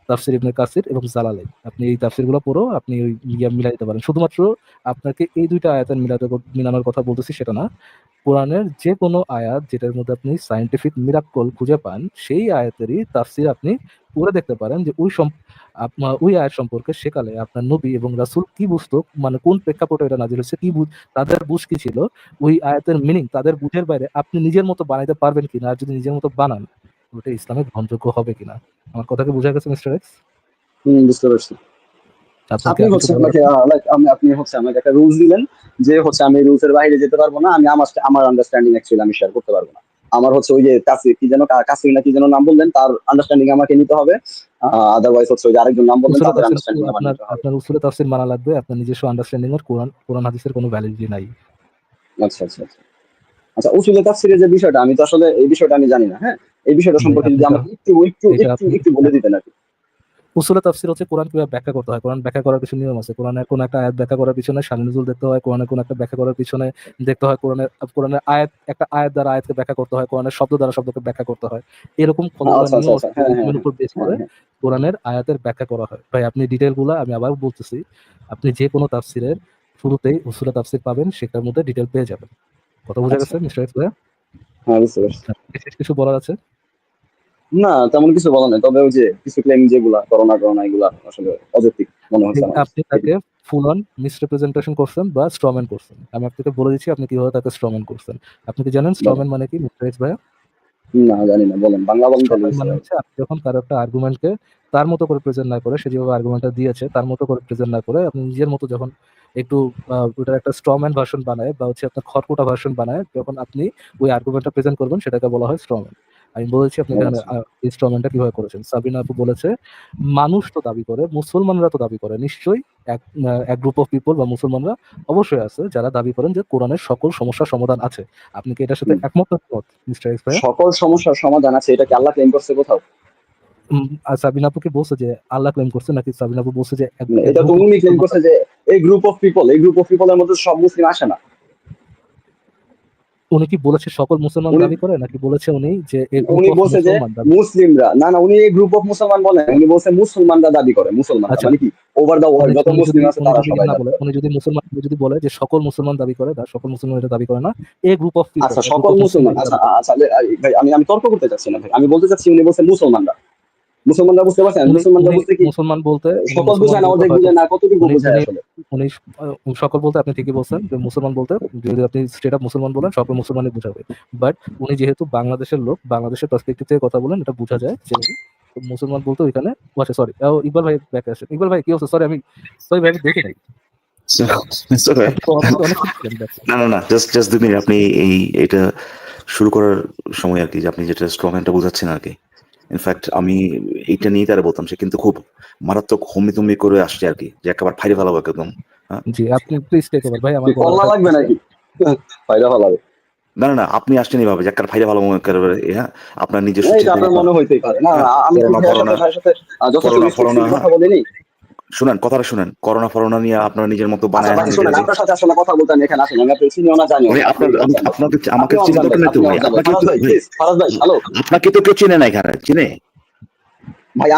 S2: তাফসীর ইবনে কাসির এবং জালালাইন। আপনি এই তাফসীরগুলো পড়েও আপনি ওই মিলাই দিতে পারেন। শুধুমাত্র আপনাকে এই দুইটা আয়াতের মিলানোর কথা বলতেছি সেটা না, কোরআনের যে কোনো আয়াত যেটার মধ্যে আপনি সায়েন্টিফিক মিরাক্কল খুঁজে পান, সেই আয়াতেরই তাফসীর আপনি পড়ে দেখতে পারেন যে ওই আয়াত সম্পর্কে সেকালে আপনার নবী এবং রাসূল কি বুঝতো, মানে কোন প্রেক্ষাপটে এটা নাযিল হয়েছে, তাদের বুঝ কি ছিল, ওই আয়াতের মিনিং তাদের বুঝের বাইরে আপনি নিজের মতো বানাইতে পারবেন কিনা, আর যদি নিজের মতো বানান ওটা ইসলামে গ্রহণযোগ্য হবে কিনা। আমার কথা কি বোঝা গেছে মিস্টার এক্স?
S4: বুঝতে পারছি।
S2: আপনার কি
S4: আপনি
S2: আর কিছু
S4: হচ্ছে
S2: বলার
S4: আমাকে
S2: আছে?
S4: আপনি হচ্ছে আমাকে একটা রুলস দিলেন যে হচ্ছে আমি রুলস এর বাইরে যেতে পারবো না। আমি আমার আন্ডারস্ট্যান্ডিং অ্যাকচুয়ালি আমি শেয়ার করতে পারবো না। আমার হচ্ছে ওই যে কাসির না কি যেন নাম বললেন, তার আন্ডারস্ট্যান্ডিং আমাকে নিতে হবে। আদারওয়াইজ হচ্ছে ওই যে আরেকজন নাম বললেন
S2: উসুলে
S4: তাদের
S2: তাফসীর,
S4: আন্ডারস্ট্যান্ডিং আমার
S2: আপনার
S4: নিতে হবে।
S2: আপনার উসুলে তাফসীর মানা লাগবে। আপনার নিজস্ব আন্ডারস্ট্যান্ডিং এর কোরআন হাদিসের কোনো ভ্যালিডিটি নাই।
S4: আচ্ছা, আচ্ছা, আচ্ছা। আচ্ছা, উসুলে তাফসীরের যে বিষয়টা আমি তো আসলে এই বিষয়টা আমি জানি না। হ্যাঁ, এই বিষয়টা
S2: ভাই
S4: সম্পর্কে
S2: আপনি
S4: যদি
S2: তা
S4: আমাকে একটু একটু
S2: এটা
S4: একটু
S2: আপনি
S4: একটু বলে দিতেন আর কি।
S2: উসুলে তাফসীর হচ্ছে কোরআন কিভাবে ব্যাখ্যা করতে হয়। কোরআন ব্যাখ্যা করার কিছু নিয়ম আছে। কোরআনের কোন একটা আয়াত ব্যাখ্যা করার পিছনে শানে নুজুল দেখতে হয়। কোরআনের কোন একটা ব্যাখ্যা করার পিছনে দেখতে হয় কোরআনের একটা আয়াত দ্বারা আয়াতকে ব্যাখ্যা করতে হয়। কোরআনের শব্দ দ্বারা শব্দকে ব্যাখ্যা করতে হয়। এরকম কতগুলো
S4: আচ্ছা, আচ্ছা,
S2: নিয়ম
S4: আচ্ছা।
S2: আছে
S4: হ্যাঁ, হ্যাঁ,
S2: যেগুলোর
S4: হ্যাঁ,
S2: উপর বেস
S4: হ্যাঁ,
S2: করে
S4: হ্যাঁ।
S2: কোরআনের আয়াতের ব্যাখ্যা করা হয়। ভাই আপনি ডিটেইল গুলা আমি আবার বলতেছি, আপনি যে কোনো তাফসীরের শুরুতেই উসুলে তাফসীর পাবেন, সেটার মধ্যে ডিটেইল পেয়ে যাবেন। কথা বোঝা
S4: আচ্ছা,
S2: গেছে মিস্টার এক্স ভাইয়া?
S4: হ্যাঁ, বুঝতে পারছি।
S2: বিশেষ কিছু বলার আছে?
S4: না, তেমন কিছু বলা নাই। তবে ওই যে কিছু ক্লেম যেগুলা করোনা এগুলা আসলে অযৌক্তিক মনে হচ্ছে আমার কাছে।
S2: আপনি তাকে ফুল অন মিসরিপ্রেজেন্টেশন করছেন বা স্ট্রম্যান করছেন। আমি আপনাকে বলে দিচ্ছি আপনি কিভাবে তাকে স্ট্রম্যান করছেন। আপনি কি জানেন
S4: বলেন।
S2: স্ট্রম্যান মানে কি মিস্টার এক্স ভাইয়া?
S4: না জানি না, বলেন, বাংলা বলেন তাহলে
S2: স্ট্রম্যান
S4: বুঝতে
S2: মানে
S4: পারবো।
S2: হচ্ছে আপনি যখন কারো একটা আর্গুমেন্টকে তার মতো করে প্রেজেন্ট না করে, সে যেভাবে আর্গুমেন্টটা দিয়েছে তার মতো করে প্রেজেন্ট না করে, আপনি নিজের মতো যখন একটু ওটার একটা স্ট্রম্যান ভার্সন বানায় বা হচ্ছে আপনার খড়কুটা ভার্সন বানায়, যখন আপনি ওই আর্গুমেন্টটা প্রেজেন্ট করবেন সেটাকে বলা হয় স্ট্রম্যান। আমি বলেছি আপনি এখানে
S4: আচ্ছা,
S2: এই স্ট্রম্যানটা কিভাবে করেছেন। সাবিনা আপু বলেছে মানুষ তো দাবি করে, মুসলমানরা তো দাবি করে, নিশ্চয়ই এক গ্রুপ অফ পিপল বা মুসলমানরা অবশ্যই আছে যারা দাবি করেন যে কোরআনের সকল সমস্যার সমাধান আছে। আপনি কি এটার সাথে
S4: হুম।
S2: একমত না একমত মিস্টার এক্স ভাইয়া?
S4: সকল সমস্যার সমাধান আছে, এটা কি আল্লাহ ক্লেম করছে কোথাও?
S2: আর সাবিনা আপু কি বলছে যে আল্লাহ ক্লেম করছে, নাকি সাবিনা আপু বলছে যে এক
S4: মানে
S2: এক
S4: এটা তো
S2: গ্রুপ অফ
S4: উনি ক্লেম
S2: মুসলমান?
S4: করছে যে এই গ্রুপ অফ পিপল, এই গ্রুপ অফ পিপলের মধ্যে সব মুসলিম আসে না।
S2: উনি কি বলেছে সকল মুসলমান
S4: উনি
S2: দাবি করে, নাকি বলেছে উনি যে এ গ্রুপ
S4: উনি
S2: অফ
S4: বলছে যে
S2: মুসলমান দাবি?
S4: মুসলিমরা, না না, উনি এই গ্রুপ অফ মুসলমান বলেন, উনি বলছে মুসলমানরা দাবি করে, মুসলমানরা
S2: আচ্ছা,
S4: মানে কি ওভার দা ওয়ার্ল্ড
S2: উনি
S4: যত
S2: উনি যদি
S4: মুসলিম আছে
S2: উনি
S4: তারা
S2: যদি
S4: সবাই
S2: না
S4: দাবি
S2: বলে,
S4: করে।
S2: উনি যদি বলে যে সকল মুসলমান দাবি করে, সকল মুসলমান এটা দাবি করে না, এ গ্রুপ অফ পিপল,
S4: আচ্ছা
S2: এ গ্রুপ
S4: সকল
S2: অফ মুসলমান
S4: মুসলমান,
S2: এটা
S4: আচ্ছা
S2: দাবি করে।
S4: আচ্ছা ভাই, আমি তর্ক করতে চাচ্ছি না ভাই, আমি বলতে চাচ্ছি উনি বলছে মুসলমানরা, মুসলমানরা বুঝতে পারছেন,
S2: উনি
S4: মুসলমানরা
S2: উনি
S4: বুঝতে কি
S2: মুসলমান বলতে উনি
S4: সকল
S2: মুসলমান
S4: বুঝায় না,
S2: বলতে
S4: অর্ধেক
S2: হয়তো
S4: বুঝায় না, কতটুকু
S2: উনি
S4: বুঝায়
S2: উনি
S4: আসলে?
S2: উনি সকল বলতে আপনি ঠিকই বলছেন যে মুসলমান বলতে যদি আপনি স্ট্রেট আপ মুসলমান বলেন সকল মুসলমানই বোঝাবে। বাট উনি যেহেতু বাংলাদেশের লোক, বাংলাদেশের পার্সপেক্টিভ থেকে কথা বলেন, এটা বোঝা যায় যে উনি মুসলমান বলতে ওইখানে। আচ্ছা সরি, ইকবাল ভাই ব্যাকে আসেন। ইকবাল ভাই কি অবস্থা? সরি সরি ভাই, আমি দেখি নাই।
S1: So, it's okay.
S2: আপনি তো আপনি তো অনেক কিছু ছিলেন back এ।
S1: না না না, জাস্ট 2 মিনিট। আপনি এই এটা শুরু করার সময় আর কি, যে আপনি যেটা স্ট্রং হ্যান্ডটা বোঝাচ্ছেন আর কি, ইনফ্যাক্ট আমি এইটা নিয়ে তারা বলতাম, সে কিন্তু খুব মারাত্মক হুমড়ি তুমড়ি করে আসছে আর কি, যে একেবারে ফাইরে ফেলাবো একদম। হ্যাঁ,
S2: জি, আপনি প্লিজ টেক ওভার ভাই,
S4: কি
S2: আমার বলার
S4: কল্লা
S2: কথা
S4: লাগবে
S2: আছে।
S4: নাকি? ফায়দা ভালো।
S1: না না না, আপনি আসছেন এইভাবে যে একেবারে ফাইরে ফেলাবো একেবারে। হ্যাঁ, আপনার নিজস্ব
S4: এটা আপনার
S1: চিন্তা।
S4: মনে হইতেই পারে, না
S1: হ্যাঁ,
S4: না, আমি কি
S1: করোনা ফরোনা
S4: ভাইয়ের সাথে যথেষ্ট
S1: করোনা ফরোনা,
S4: রেস্ট্রিক্টলি
S1: হ্যাঁ,
S4: কথা বলিনি?
S1: শুনেন কথাটা শুনেন, করোনা ফরোনা নিয়ে আপনার নিজের মতো
S4: আচ্ছা
S1: বানায়
S4: ভাই
S1: হানি
S4: শোনেন,
S1: দিয়েছে।
S4: আপনার সাথে আসলে কথা বলতে আমি এখানে আসেন, আমি আপনি চিনিও না জানিও
S1: মানে
S4: না, আপনি
S1: আপনার
S4: অবজান ভাই,
S1: আপনাকে আমাকে
S4: আপনি
S1: চিনি
S4: অবজান
S1: দরকার
S4: ভাই,
S1: নাই তো
S4: আপনি
S1: ভাই,
S4: অবজান ভাই,
S1: আপনাকে
S4: ফারাজ
S1: তো
S4: ভাই
S1: ভাই,
S4: প্লিজ, ফারাজ ভাই হ্যালো
S1: আপনাকে তো কেউ চিনে না এখানে, চিনে?
S4: ভাই,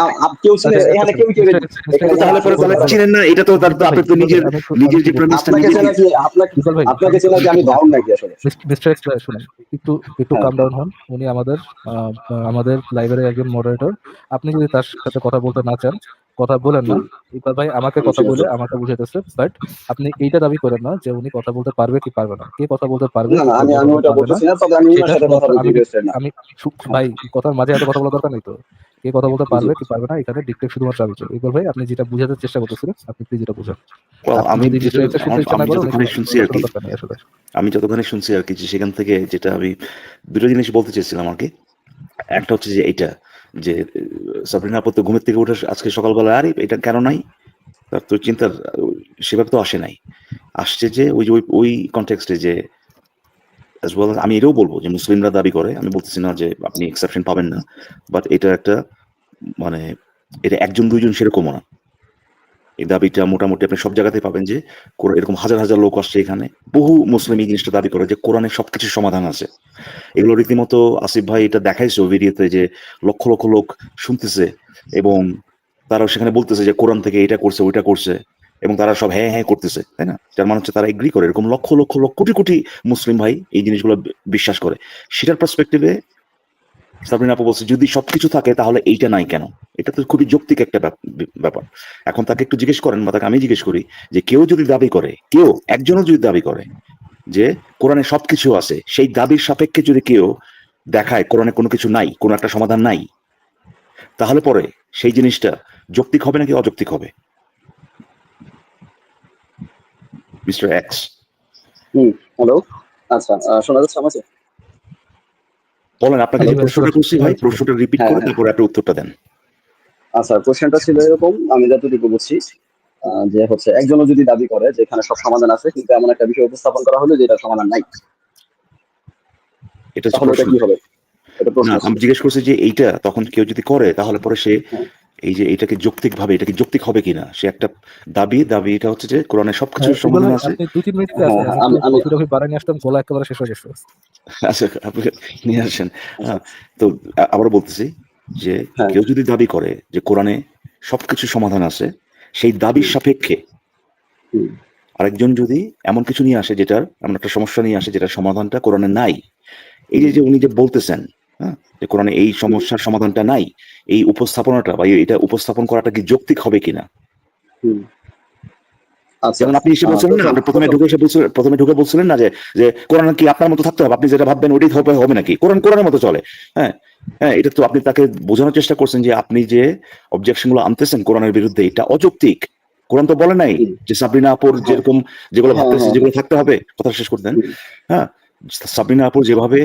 S4: কেউ চিনে
S2: আচ্ছা আচ্ছা
S4: এখানে,
S2: সরি
S4: কেউ কেউ
S2: মিস্টার
S1: তো
S4: এখানে যারা
S1: তাহলে
S2: এক্স,
S1: পরে
S4: আছে
S1: তাহলে
S4: তারা
S2: হ্যালো,
S1: চিনেন না, এটা তো তার তো
S2: ইকবাল ভাই,
S1: আপনার তো নিজের
S2: আমি একটু
S1: নিজের যে
S2: বলি।
S1: প্রেমিসটা
S4: আপনাকে
S1: নিজে
S4: চেনা কি আপনাকে,
S2: ইকবাল ভাই
S4: আপনাকে
S2: আমি
S4: চেনা কি আমি
S2: একটু
S4: ধরন নাকি আসলে?
S2: মিস্টার এক্স ভাই শুনেন, একটু একটু
S4: হ্যাঁ
S2: কাম ডাউন হন। উনি আমাদের আমাদের লাইব্রেরির একজন মডারেটর। আপনি যদি তার সাথে কথা বলতে না চান, কথা বলেন না।
S4: হুম,
S2: ইকবাল ভাই আমাকে কথা
S4: ঠিক
S2: বলে
S4: আছে।
S2: আমাকে বুঝাইতেছে, বাট আপনি এইটা দাবি করেন না যে উনি কথা বলতে পারবে কি পারবে না, কে কথা বলতে পারবে,
S4: না
S2: কে
S4: না,
S2: কথা
S4: আমি আমি
S2: বলতে
S4: ওটা
S2: পারবে না,
S4: বলতেছি না, তবে আমি উনার
S2: সেটা
S4: সাথে কথা
S2: শুধুমাত্র
S4: বলতে
S2: আমি
S4: ইন্টারেস্টেড না।
S2: আমি
S4: হ্যাঁ,
S2: ভাই, কথার মাঝে এত কথা বলার দরকার নেই তো। কে কথা বলতে
S4: জি।
S2: পারবে কি পারবে না এখানে ডিক্টেট শুধুমাত্র আমি করি। ইকবাল ভাই আপনি যেটা বুঝাতে চেষ্টা করতেছিলেন, আপনি প্লিজ এটা বুঝান। আপনি
S1: আমি
S2: যদি
S1: যেটা
S2: মিস্টার এক্স শুনতে ইচ্ছা না
S1: আমি
S2: করে, উনি
S1: যতখানি শুনছি
S2: ওনার
S1: আর কি,
S2: শোনার দরকার নেই আসলে।
S1: আমি যতখানি শুনছি আর কি, যে সেখান থেকে যেটা আমি দুটো জিনিস বলতে চেয়েছিলাম আর কি। একটা হচ্ছে যে এইটা, যে সাবরিনা আপু তো ঘুমের থেকে উঠে আজকে সকালবেলা, আরে এটা কেন নাই, তার তো চিন্তার সেভাবে তো আসে নাই। আসছে যে ওই যে ওই কনটেক্সটে যে as well as আমি এটাও বলবো যে মুসলিমরা দাবি করে, আমি বলতেছি না যে আপনি এক্সেপশন পাবেন না, বাট এটা একটা মানে এটা একজন দুইজন সেরকমও না। এই দাবিটা মোটামুটি আপনি সব জায়গাতেই পাবেন, যে এরকম হাজার হাজার লোক আসছে এখানে, বহু মুসলিম এই জিনিসটা দাবি করে যে কোরআনে সবকিছুর সমাধান আছে। এগুলো রীতিমতো আসিফ ভাই এটা দেখাইছে ভিডিওতে, যে লক্ষ লক্ষ লোক শুনতেছে, এবং তারা সেখানে বলতেছে যে কোরআন থেকে এটা করছে ওইটা করছে, এবং তারা সব হ্যাঁ হ্যাঁ করতেছে, তাই না? যার মানে হচ্ছে তারা এগ্রি করে, এরকম লক্ষ লক্ষ লোক কোটি কোটি মুসলিম ভাই এই জিনিসগুলো বিশ্বাস করে। সেটার পার্সপেক্টিভে সাবরিনা আপু বলছে যদি সবকিছু থাকে তাহলে এইটা নাই কেন। এটা তো খুবই যৌক্তিক একটা ব্যাপার। এখন তাকে একটু জিজ্ঞেস করেন, বা তাকে আমি জিজ্ঞেস করি, যে কেউ যদি দাবি করে, কেউ একজনও যদি দাবি করে যে কোরআনে সবকিছু আছে, সেই দাবির সাপেক্ষে যদি কেউ দেখায় কোরআনে কোনো কিছু নাই, কোনো একটা সমাধান নাই, তাহলে পরে সেই জিনিসটা যৌক্তিক হবে নাকি অযৌক্তিক হবে, মিস্টার এক্স?
S4: হ্যালো, আচ্ছা, শোনা যাচ্ছে আমাকে?
S1: বলেন, আপনাকে
S2: জি
S1: যে
S2: ভাই,
S1: প্রশ্নটা করছি ভাই,
S2: শোনাচ্ছি বলুন।
S1: প্রশ্নটা রিপিট
S4: হ্যাঁ
S1: করে
S4: হ্যাঁ,
S1: তারপরে আপনি উত্তরটা দেন।
S4: আচ্ছা, কোশ্চেনটা ছিল এরকম, আমি যতটুকু বুঝছি, যে হচ্ছে একজনও যদি দাবি করে যে এখানে সব সমাধান আছে, কিন্তু এমন একটা বিষয় উপস্থাপন করা হলো যে এটা সমাধান নাই,
S1: এটা হচ্ছে
S4: তাহলে এটা
S1: প্রশ্ন।
S4: কি হবে? এটা প্রশ্ন
S1: না,
S4: ছিল।
S1: আমি জিজ্ঞেস করছি যে এইটা তখন কেউ যদি করে তাহলে পরে সে
S4: হ্যাঁ
S1: এই যে এটাকে যৌক্তিক ভাবে, এটা কি যৌক্তিক হবে কিনা, সে একটা দাবি এটা হচ্ছে যে কোরআনে সবকিছুর
S2: ইকবাল
S1: সমাধান
S2: ভাই
S1: আছে।
S2: আপনি 2-3 মিনিটে
S4: হ্যাঁ
S2: আসেন,
S4: হ্যাঁ,
S2: আমি একটু
S4: আমি
S2: কফি টফি বানাই নিয়ে আসলাম, গলা একেবারে শেষ হয়ে গেছে।
S1: আচ্ছা, আপনি নিয়ে আসেন।
S4: আচ্ছা,
S1: হ্যাঁ, তো আবার বলতেছি যে
S4: হ্যাঁ
S1: কেউ যদি দাবি করে যে কোরআনে সবকিছু সমাধান আছে, সেই দাবির
S4: হুম,
S1: সাপেক্ষে
S4: হুম,
S1: আরেকজন যদি এমন কিছু নিয়ে আসে, যেটার এমন একটা সমস্যা নিয়ে আসে যেটার সমাধানটা কোরআনে নাই, এই যে
S4: হুম,
S1: যে উনি যে বলতেছেন, হ্যাঁ, যে কোরআনে এই সমস্যার সমাধানটা নাই, এই উপস্থাপনাটা বা এটা উপস্থাপন করাটা কি যৌক্তিক হবে কিনা?
S4: হুম। আচ্ছা
S1: যেমন আপনি এসে বলছিলেন না, আপনি প্রথমে ঢুকে বলছিলেন না যে কোরআন কি আপনার মতো থাকতে হবে, আপনি যেটা ভাববেন ওইটাই হবে নাকি, কোরআনের মতো চলে। হ্যাঁ হ্যাঁ, এটা তো আপনি তাকে বোঝানোর চেষ্টা করছেন যে আপনি যে অবজেকশন গুলো আনতেছেন কোরআনের বিরুদ্ধে এটা অযৌক্তিক। কোরআন তো বলে নাই যে সাবরিনা আপুর যেরকম যেগুলো ভাবতেছে যেগুলো থাকতে হবে, কথা শেষ করতেন। হ্যাঁ, সাবরিনা আপুর যেভাবে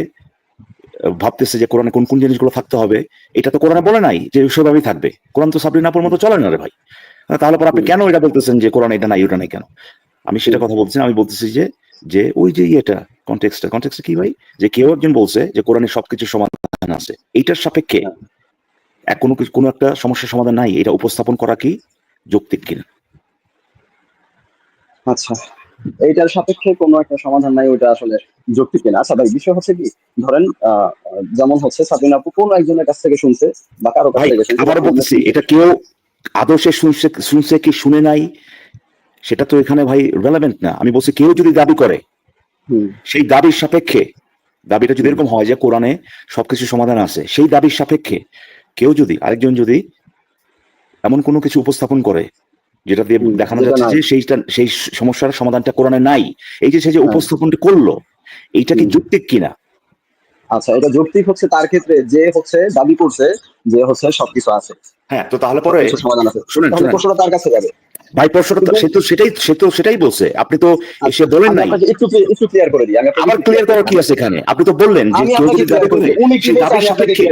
S1: ভাবতেছে যে কোরআনে কোন কোন জিনিসগুলো থাকতে হবে, এটা তো কোরআনে বলে নাই যে সেভাবেই থাকবে। কোরআন তো সাবরিনা আপুর মতো চলে না রে ভাই। তাহলে পর আপনি কেন এটা বলতেছেন যে কোরআন এটা নাই ওটা নাই কেন? আমি সেটা কথা বলছি না, আমি বলতেছি যে ওই যে ইয়েটা কনটেক্সটটা কি ভাই, যে কেউ একজন বলছে যে কোরআনে সবকিছু সমাধান আছে, এইটার সাপেক্ষে কোনো একটা সমস্যার সমাধান নাই, এটা উপস্থাপন করা কি যৌক্তিক কিনা?
S4: আচ্ছা, এইটার সাপেক্ষে কোনো একটা সমাধান নাই, ওটা আসলে যৌক্তিক কিনা। আচ্ছা ভাই, বিষয় হচ্ছে কি, ধরেন যেমন হচ্ছে সাবিনা আপু কোন একজনের কাছ থেকে শুনছে বা কারো কাছ
S1: ভাই
S4: থেকে শুনছে,
S1: আবার বলতেছি, এটা কেউ আদর্শে শুনছে কি শুনে নাই সেটা তো এখানে ভাই রেলেভেন্ট না। আমি বলছি কেউ যদি দাবি করে, সেই দাবির সাপেক্ষে, দাবিটা যদি এরকম হয় যে কোরআনে সবকিছু সমাধান আছে, সেই দাবির সাপেক্ষে কেউ যদি আরেকজন যদি এমন কোনো কিছু উপস্থাপন করে যেটা দিয়ে দেখানো যাচ্ছে যে সেই সমস্যার সমাধানটা কোরআনে নাই, এই যে সে যে উপস্থাপনটা করলো, এইটা কি যৌক্তিক কিনা?
S4: আচ্ছা, এটা যৌক্তিক হচ্ছে তার ক্ষেত্রে যে হচ্ছে দাবি করছে যে হচ্ছে সবকিছু আছে।
S1: হ্যাঁ, তো তাহলে পরে
S4: সমাধান আছে,
S1: শুনেন
S4: প্রশ্নটা তার কাছে যাবে
S1: ভাই, প্রশ্নটা সে তো সেটাই বলছে, আপনি তো এসে বলেন নাই।
S4: একটু ক্লিয়ার করে দিই,
S1: আবার ক্লিয়ার করার কি আছে এখানে? আপনি তো বললেন যে কেউ যদি দাবি করে সেই দাবির সাপেক্ষে,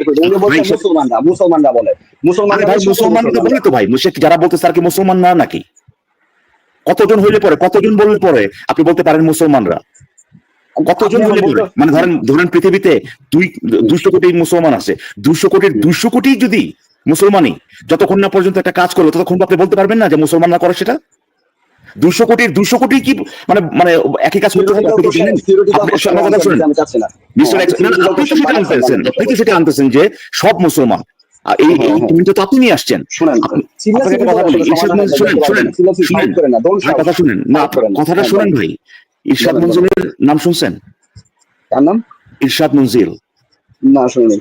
S4: মুসলমানরা বলে,
S1: ভাই মুসলমানরা তো বলে তো ভাই, যারা বলতে তার কি মুসলমান না নাকি? কতজন হইলে পরে, কতজন বললে পরে আপনি বলতে পারেন মুসলমানরা? কতজন হইলে পরে, মানে ধরেন পৃথিবীতে 200 কোটি মুসলমান আছে, 200 কোটির 200 কোটি যদি মুসলমানই যতক্ষণ না পর্যন্ত একটা কাজ করলো ততক্ষণ আপনি বলতে পারবেন না যে মুসলমানরা করে সেটা। 200 কোটি কি মানে মানে একই কাজ করতে হবে? আপনি কি জানেন? আপনি তো সেটা আনতেছেন যে সব মুসলমান, এই পয়েন্টটা তো আপনি নিয়ে আসছেন। কথা শুনেন না, কথাটা শুনেন ভাই। ইরশাদ মঞ্জিলের নাম শুনছেন?
S4: কার নাম?
S1: ইরশাদ মঞ্জিল?
S4: না, শুনিনি।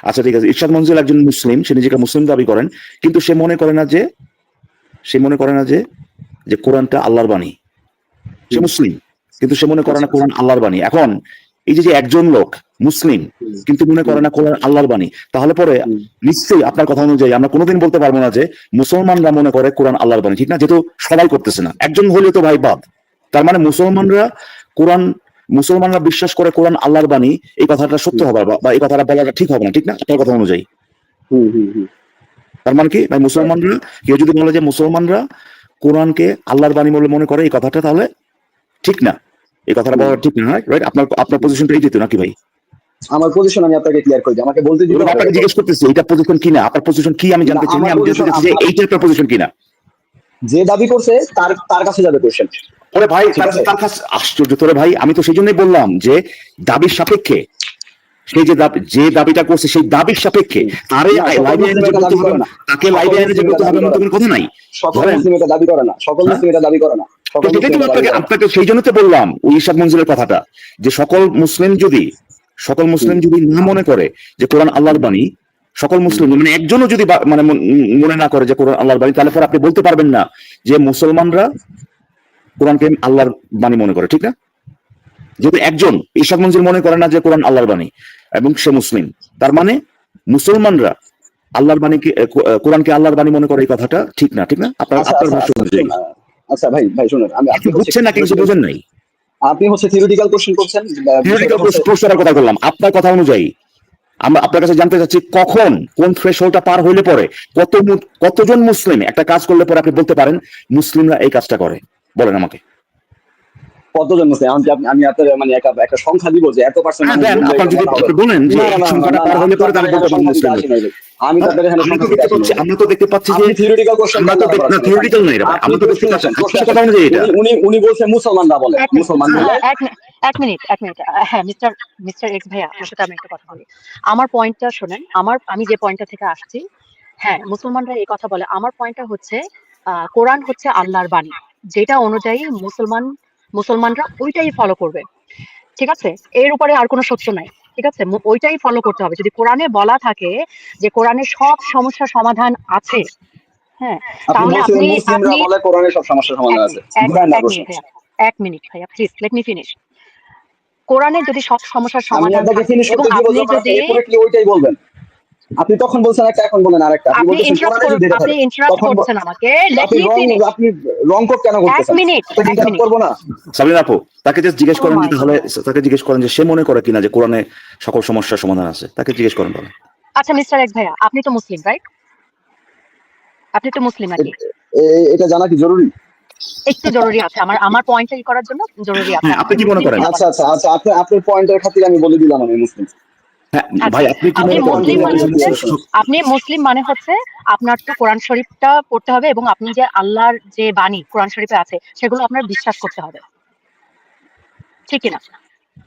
S1: আচ্ছা ঠিক আছে, ইরশাদ মঞ্জিল একজন মুসলিম, সে নিজেকে মুসলিম দাবি করেন, কিন্তু সে মনে করে না যে কোরআনটা আল্লাহর বাণী। সে মুসলিম কিন্তু সে মনে করে না কোরআন আল্লাহর বাণী। এখন এই যে একজন লোক মুসলিম কিন্তু মনে করে না কোরআন আল্লাহর বাণী, তাহলে পরে নিশ্চয়ই আপনার কথা অনুযায়ী আমরা কোনোদিন বলতে পারবো না যে মুসলমানরা মনে করে কোরআন আল্লাহর বাণী, ঠিক না? যেহেতু সবাই করতেছে না, একজন হলে তো ভাই বাদ। তার মানে মুসলমানরা বিশ্বাস করে কোরআন আল্লাহর বাণী, এই কথাটা সত্য হবে বা এই কথাটা বলাটা ঠিক হবে না, ঠিক না আপনার কথা অনুযায়ী? তার মানে কি ভাই, কেউ যদি বলে যে মুসলমানরা কোরআনকে আল্লাহর বাণী বলে মনে করে, এই কথাটা তাহলে ঠিক না, এই কথাটা বলা ঠিক না, রাইট? আপনার পজিশনটা এই যেত নাকি ভাই?
S4: আমার পজিশন আমি আপনাকে ক্লিয়ার করে দিই, আমাকে বলতে দিন।
S1: আপনাকে জিজ্ঞেস করতেছি এটা পজিশন কিনা, আপনার পজিশন কি আমি জানতে চাই। আমি জানতে চাচ্ছি যে এইটা আপনার পজিশন কিনা।
S4: যে দাবি করছে তার কাছে যাবে কোশ্চেন।
S1: ওরে ভাই, তার কাছে আশ্চর্য তোরে ভাই, আমি তো সেই জন্যই বললাম যে দাবির সাপেক্ষে, সেই যে দাবিটা করছে সেই দাবির সাপেক্ষে তাকে লাইভে এনে যে বলতে হবে এমন কোনো কথা নাই।
S4: সকল মুসলিম এটা দাবি করে না, সকল মুসলিম এটা দাবি করে না।
S1: আপনাকে সেই জন্য তো বললাম ওই ইরশাদ মঞ্জিলের কথাটা, যে সকল মুসলিম যদি না মনে করে যে কোরআন আল্লাহর বাণী, সকল মুসলিম মানে একজনও যদি মানে মনে না করে যে কোরআন আল্লাহর বাণী, তাহলে পরে আপনি বলতে পারবেন না যে মুসলমানরা কোরআনকে আল্লাহর বাণী মনে করে, ঠিক না? যেহেতু একজন ইরশাদ মঞ্জিল মনে করে না যে কোরআন আল্লাহর বাণী এবং সে মুসলিম, তার মানে মুসলমানরা আল্লাহর বাণীকে, কোরআনকে আল্লাহর বাণী মনে করে, এই কথাটা ঠিক না, ঠিক না? আপনার ভাষ্য অনুযায়ী।
S4: আচ্ছা ভাই শুনুন, আপনি
S1: বুঝছেন না কিছু বুঝেন নাই?
S4: আপনি হচ্ছে থিওরিটিক্যাল কোশ্চেন করছেন,
S1: থিওরিটিক্যাল প্রশ্নের কথা বললাম। আপনার কথা অনুযায়ী আমরা আপনার কাছে জানতে চাচ্ছি কোন থ্রেশহোল্ডটা পার হইলে পরে কতজন মুসলিম একটা কাজ করলে পরে আপনি বলতে পারেন মুসলিমরা এই কাজটা করে, বলেন আমাকে।
S4: কতজন মুসলিম? আমি আপনার মানে একটা সংখ্যা দিব যে এত পার্সেন্ট।
S1: আপনি যদি বলেন যে সংখ্যাটা পার হলে পরে তাহলে বলতে পারেন মুসলিম।
S4: আমি তো আপনাদের এখানে
S1: আমরা তো দেখতে পাচ্ছি যে
S4: থিওরিটিক্যাল কোশ্চেন,
S1: থিওরিটিক্যাল নাই রে ভাই, আমরা তো দেখতে পাচ্ছি কথা অনুযায়ী এটা
S4: উনি বলছে মুসলমানরা বলে। মুসলমান বলে
S3: এক মিনিট হ্যাঁ, মিস্টার এক্স ভাইয়া, আপনার সাথে আমি একটা কথা বলি। আমার পয়েন্টটা শোনেন, আমি যে পয়েন্টটা থেকে আসছি, হ্যাঁ মুসলমানরা এই কথা বলে। আমার পয়েন্টটা হচ্ছে কোরআন হচ্ছে আল্লাহর বাণী, যেটা অনুযায়ী মুসলমানরা ওইটাই ফলো করবে, ঠিক আছে? এর উপরে আর কোনো সত্য নাই, ঠিক আছে? ওইটাই ফলো করতে হবে। যদি কোরআনে বলা থাকে যে কোরআনে সব সমস্যার সমাধান আছে, হ্যাঁ,
S4: আপনি
S3: তাহলে
S4: বলছিলেন
S3: আপনি
S4: মুসলিমরা
S3: আপনি
S4: বলে কোরআনে সব সমস্যার সমাধান আছে। ঘুরায় না প্রশ্ন।
S3: এক মিনিট ভাইয়া, প্লিজ লেট মি ফিনিশ। কোরআনে যদি সব সমস্যার
S4: আমি
S3: সমাধান
S4: আপনাকে
S3: থাকে
S4: ফিনিশ
S3: এবং
S4: করতে দিব
S3: আপনি
S4: যখন আপনি
S3: যদি
S4: একুরেটলি ওইটাই বলবেন। আপনি তখন বলছেন একটা, এখন বলেন আরেকটা। আপনি বলতেছেন কোরআনে যদি এটা
S3: আপনি
S4: থাকে
S3: ইন্টারাপ্ট
S4: তখন
S3: করছেন আমাকে, লেট
S4: আপনি
S3: মি ফিনিশ।
S4: আপনি রং কোড কেন
S3: এক
S4: করতেছেন?
S3: মিনিট,
S4: আপনাকে
S3: এক
S4: ইন্টারাপ্ট
S3: মিনিট।
S4: করবো না?
S1: সাবিনা আপু, তাকে জাস্ট জিজ্ঞেস
S3: ও
S1: করেন যে
S3: মাই
S1: তাহলে,
S3: গড।
S1: তাকে জিজ্ঞেস করেন যে সে মনে করে কিনা যে কোরআনে সকল সমস্যার সমাধান আছে, তাকে জিজ্ঞেস করেন তাহলে।
S3: আচ্ছা মিস্টার এক্স ভাইয়া, আপনি তো মুসলিম রাইট? আপনি তো মুসলিম নাকি?
S4: এটা জানা কি জরুরি?
S3: একটু জরুরি আছে, আমার আমার পয়েন্টটা করার জন্য জরুরি আছে।
S1: হ্যাঁ, আপনি কি মনে করেন?
S4: আচ্ছা আচ্ছা আচ্ছা, আপনার পয়েন্টের খাতিরে আমি বলে দিলাম আমি মুসলিম।
S1: হ্যাঁ
S3: আচ্ছা,
S1: ভাই, আপনি কি
S3: আপনি
S1: মনে করেন যে
S3: মুসলিম মানে
S1: কোরআনে
S3: হচ্ছে,
S1: সমস্যা-
S3: আপনি মুসলিম মানে হচ্ছে আপনার তো কোরআন শরীফটা পড়তে হবে এবং আপনি যে আল্লাহর যে বাণী কোরআন শরীফে আছে সেগুলো আপনার বিশ্বাস করতে হবে, ঠিক কিনা?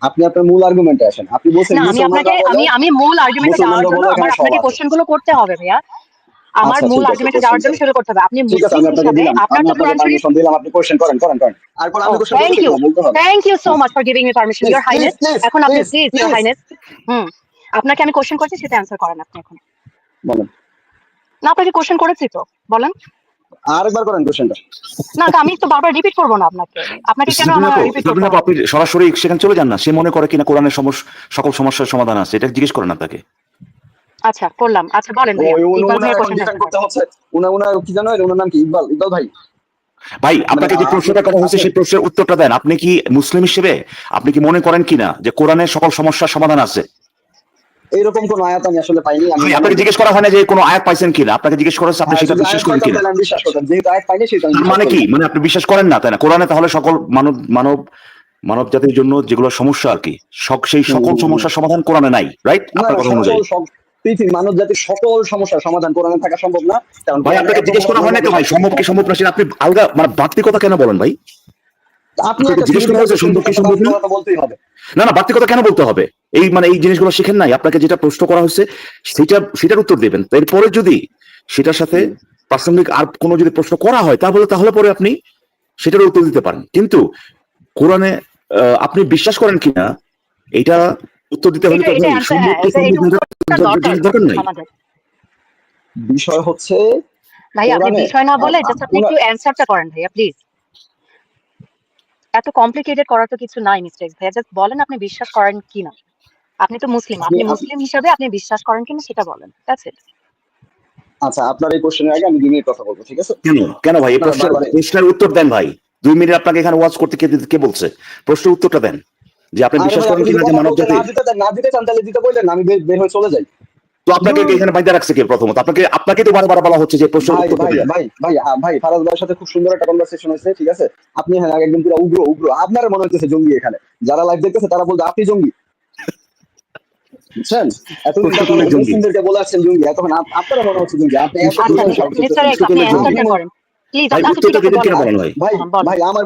S4: আপনি আপনার মূল আর্গুমেন্টে আসেন। আপনি বলছেন
S3: না, আমি আপনাকে
S4: মুসলমানরা বলে,
S3: আমি মূল আর্গুমেন্টে যাওয়ার
S4: মুসলমানরা
S3: জন্য
S4: বলে
S3: আমার
S4: এখানে সব
S3: আপনাকে
S4: আছে।
S3: কোশ্চেনগুলো করতে হবে ভাইয়া। আমার
S4: আচ্ছা
S3: মূল
S4: ঠিক আছে,
S3: আর্গুমেন্টে
S4: কোশ্চেন
S3: যাওয়ার জন্য
S4: করেন।
S3: শুরু করতে হবে। আপনি
S4: ঠিক আছে,
S3: মুসলিম
S4: আমি আপনাকে
S3: হিসাবে
S4: দিলাম,
S3: আপনার
S4: আমি
S3: তো
S4: আপনাকে
S3: কোরআন শরীফ।
S4: পারমিশন দিলাম, আপনি কোশ্চেন করেন। তারপর
S3: ও
S4: আমি কোশ্চেন
S3: থ্যাংক
S4: করতে
S3: ইউ,
S4: দিলাম, বলতে হবে।
S3: Thank you so much for giving me permission
S4: please
S3: your highness.
S4: Please
S3: এখন আপনি
S4: please
S3: please your
S4: please
S3: highness, আপনাকে আমি কোশ্চেন করছি, সেটা অ্যান্সার করেন আপনি এখন।
S4: বলেন।
S3: না, আপনাকে কোশ্চেন করেছি তো, বলেন।
S4: আরেকবার করেন কোশ্চেনটা।
S3: না, তো আমি তো বারবার রিপিট করবো না আপনাকে, আপনাকে কেন
S1: সাবিনা
S3: আমার
S1: আপু,
S3: রিপিট করতে
S1: সাবিনা আপু,
S3: হবে?
S1: আপনি সরাসরি সেখানে চলে যান না, সে মনে করে কিনা কোরআনের সকল সমস্যার সমাধান আছে, এটা জিজ্ঞেস করেন না তাকে।
S3: আচ্ছা করলাম, আচ্ছা বলেন ভাইয়া, ইকবাল
S4: উনার
S3: ভাইয়ের
S4: এখন
S3: কোশ্চেন
S4: ডিফেন্ড
S3: অ্যান্সার
S4: করতে
S3: করেন।
S4: হচ্ছে। উনার কি জানো, ওনার নাম কি? ইকবাল ভাই।
S1: ভাই, আপনাকে যে প্রশ্নটা করা হয়েছে সেই প্রশ্নের উত্তরটা দেন। আপনি কি মুসলিম হিসেবে আপনি কি মনে করেন কিনা যে কোরআনের সকল সমস্যার সমাধান আছে?
S4: এইরকম কোন আয়াত আমি আসলে পাইনি। আমি
S1: ভাই, আপনাকে জিজ্ঞেস করা হয় না যে কোনো আয়াত পাইছেন কিনা, আপনাকে জিজ্ঞেস করা হচ্ছে আপনি সেটা
S4: যদি
S1: বিশ্বাস
S4: আয়াত
S1: করেন
S4: পাইতাম
S1: কিনা।
S4: তাহলে আমি বিশ্বাস করতাম, যেহেতু আয়াত পাইনি সেটা আমি
S1: তার
S4: বিশ্বাস
S1: মানে
S4: করি
S1: কি,
S4: না।
S1: মানে আপনি বিশ্বাস করেন না, তাই না? কোরআনে তাহলে সকল মানব জাতির জন্য যেগুলো সমস্যা আর কি, সেই সকল সমস্যার সমাধান কোরআনে নাই, রাইট?
S4: না
S1: আপনার
S4: না,
S1: কথা অনুযায়ী।
S4: পৃথিবীর মানব জাতির সকল সমস্যার সমাধান কোরআনে থাকা সম্ভব না, কারণ
S1: ভাই,
S4: কোরআনে
S1: আপনাকে
S4: এত
S1: জিজ্ঞেস
S4: বড়
S1: করা হয় না তো ভাই, সম্ভব কি সম্ভব না সেটা আপনি আলগা মানে বাড়তি কথা কেন বলেন ভাই?
S4: আপনি
S1: আপনাকে
S4: একটা
S1: জিজ্ঞেস করা হয়েছে সম্ভব কি সম্ভব না?
S4: কথা বলতেই হবে।
S1: না না, বাড়তি কথা কেন বলতে হবে? এই জিনিসগুলো শিখেন নাই? আপনাকে যেটা প্রশ্ন করা হয়েছে সেটার উত্তর দেবেন। এরপরে যদি সেটার সাথে প্রাসঙ্গিক আর কোনো যদি প্রশ্ন করা হয় তাহলে পরে আপনি সেটার উত্তর দিতে পারেন। কিন্তু কোরআনে আপনি বিশ্বাস করেন কিনা এটা উত্তর দিতে হলে তো
S3: এটা
S1: ভাই
S3: অ্যান্সার,
S1: সম্ভব
S3: হ্যাঁ,
S1: কি সম্ভব না
S3: এটা দরকার
S1: দরকার নাই।
S3: আমাদের।
S4: বিষয় হচ্ছে
S3: ভাই আপনি
S4: কোরআনে
S3: বিষয় না বলে জাস্ট আপনি একটু অ্যান্সারটা করেন ভাইয়া প্লিজ। এত কমপ্লিকেটেড করার তো কিছু নাই মিস্টার এক্স ভাইয়া, জাস্ট বলেন আপনি বিশ্বাস করেন কিনা। আপনি তো মুসলিম, আপনি মুসলিম হিসাবে আপনি বিশ্বাস করেন কিনা সেটা বলেন, দ্যাটস ইট।
S4: আচ্ছা, আপনার এই কোশ্চেনের আগে আমি 2 মিনিট কথা বলবো, ঠিক আছে?
S1: কেন ভাই, এই
S4: আপনার বারবার
S1: প্রশ্নের উত্তর দেন ভাই। 2 মিনিট আপনাকে এখানে ওয়াচ করতে কে বলছে? প্রশ্নের উত্তরটা দেন যে আপনি
S4: আরে
S1: বিশ্বাস
S4: ভাই,
S1: করেন
S4: আপনি যদি
S1: কিনা যে
S4: কথা
S1: মানব
S4: বলতে
S1: জাতি।
S4: না দিতে চান তাহলে দিতে বললেন, আমি বের হয়ে চলে যাই।
S1: তো আপনাকে এখানে বাইন্দা রাখছে কে? প্রথমত আপনাকে তো বারবার বলা হচ্ছে যে প্রশ্নের
S4: ভাই
S1: উত্তরটা
S4: ভাই
S1: দেন।
S4: ভাই ফারাজ ভাইয়ের সাথে খুব সুন্দর একটা কনভারসেশন হয়েছে, ঠিক আছে? আপনি হ্যাঁ একদম পুরো উগ্র আপনার মনে হচ্ছে জঙ্গি। এখানে যারা লাইভ দেখতেছে তারা বলতে আপনি জঙ্গি, বুঝছেন? এতদিন
S1: প্রশ্ন
S4: তখন
S1: তুলে জঙ্গি।
S4: মুসলিমদেরকে বলে আসছেন জঙ্গি, এখন আপনারা মনে হচ্ছে জঙ্গি। আপনি এত
S3: আচ্ছা
S4: পরিমাণে সাহায্য
S3: মিস্টার
S4: করতেছেন।
S3: এক্স আপনি অ্যান্সারটা করেন প্লিজ।
S1: ভাই,
S3: আচ্ছা ঠিক
S1: উত্তরটা
S3: আছে
S1: দিবেন
S3: বলেন
S1: কিনা বলেন ভাই।
S4: ভাই
S3: বলেন।
S4: ভাই আমার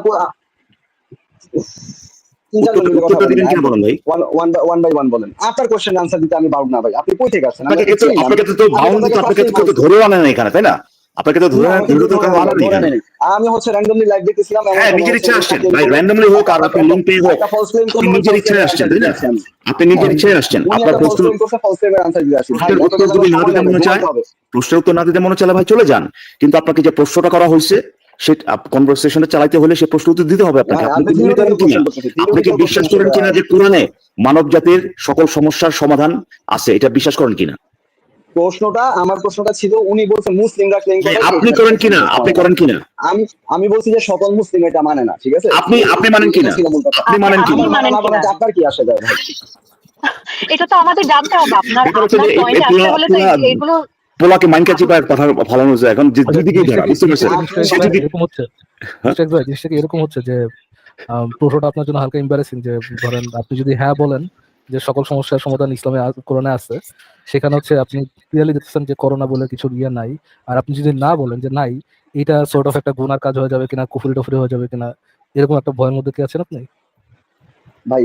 S4: 3-4 মিনিট কথা
S1: উত্তরটা
S4: বলেন
S1: দিবেন
S4: না,
S1: কিনা
S4: একদম
S1: বলেন ভাই।
S4: ওয়ান বাই ওয়ান বলেন। আপনার কোশ্চেন আনসার দিতে আমি বাউন্ড না ভাই, আপনি কই থেকে আসছেন?
S1: আপনাকে তো বাউন্ড, আপনাকে তো ধরেও আনে না এখানে, তাই না? আপনাকে তো ধরে তো কারো আনা নেই এখানে।
S4: আমি হচ্ছে র্যান্ডমলি লাইভ দেখতেছিলাম,
S1: হ্যাঁ, নিজের ইচ্ছায় আসছেন ভাই, র্যান্ডমলি হোক আর আপনি লিংক পেয়ে হোক,
S4: একটা ফলস ক্লেম
S1: আপনি নিজের ইচ্ছায় আসছেন, তাই না? আপনি নিজের ইচ্ছায় আসছেন।
S4: উনি
S1: আপনার
S4: একটা ফলস ক্লেম করছে, ফলস ক্লেমের আনসার দিয়ে আসি ভাই।
S1: প্রশ্নের
S4: এত
S1: উত্তর যদি না দিতে মনে চায়,
S4: হবে।
S1: প্রশ্নের উত্তর না দিতে মনে চাইলে ভাই চলে যান। কিন্তু আপনাকে যে প্রশ্নটা করা হয়েছে সেটা কনভারসেশনটা চালাইতে হলে সেই প্রশ্ন উত্তর দিতে হবে আপনাকে। আপনি কি মনে করেন কিনা, আপনি কি বিশ্বাস করেন কিনা যে কোরআনে মানব জাতির সকল সমস্যার সমাধান আছে, এটা বিশ্বাস করেন কিনা?
S4: আমার প্রশ্নটা ছিল, উনি বলছেন মুসলিমরা ক্লেম করে,
S1: আপনি করেন কিনা, আপনি করেন কিনা?
S4: আমি বলছি যে সকল মুসলিম এটা মানে না, ঠিক আছে?
S1: আপনি মানেন কিনা? আপনি মানেন কিনা?
S4: আপনার কি আসে যায় ভাই?
S3: এটা তো আমাদের জানতে হবে। আপনার পয়েন্ট আসতে হলে তো এগুলো
S1: পোলাকে মাইনকা চিপায় কথা ফালানো যায় এখন দুদিকেই ধরা, বুঝতে পারছেন?
S2: এরকম হচ্ছে জিনিসটা কি এরকম হচ্ছে যে প্রশ্নটা আপনার জন্য হালকা এম্বারেসিং, যে ধরেন আপনি যদি হ্যাঁ বলেন যে সকল সমস্যার সমাধান ইসলামে কোরআনে আছে, সেখানে হচ্ছে আপনি ক্লিয়ারলি দেখতেছেন যে করোনা বলে কিছু ইয়ে নাই। আর আপনি যদি না বলেন যে নাই, এটা সর্ট অফ একটা গুনার কাজ হয়ে যাবে কিনা, কুফরি টফরি হয়ে যাবে কিনা, এরকম একটা ভয়ের মধ্যে কি আছেন আপনি?
S4: ভাই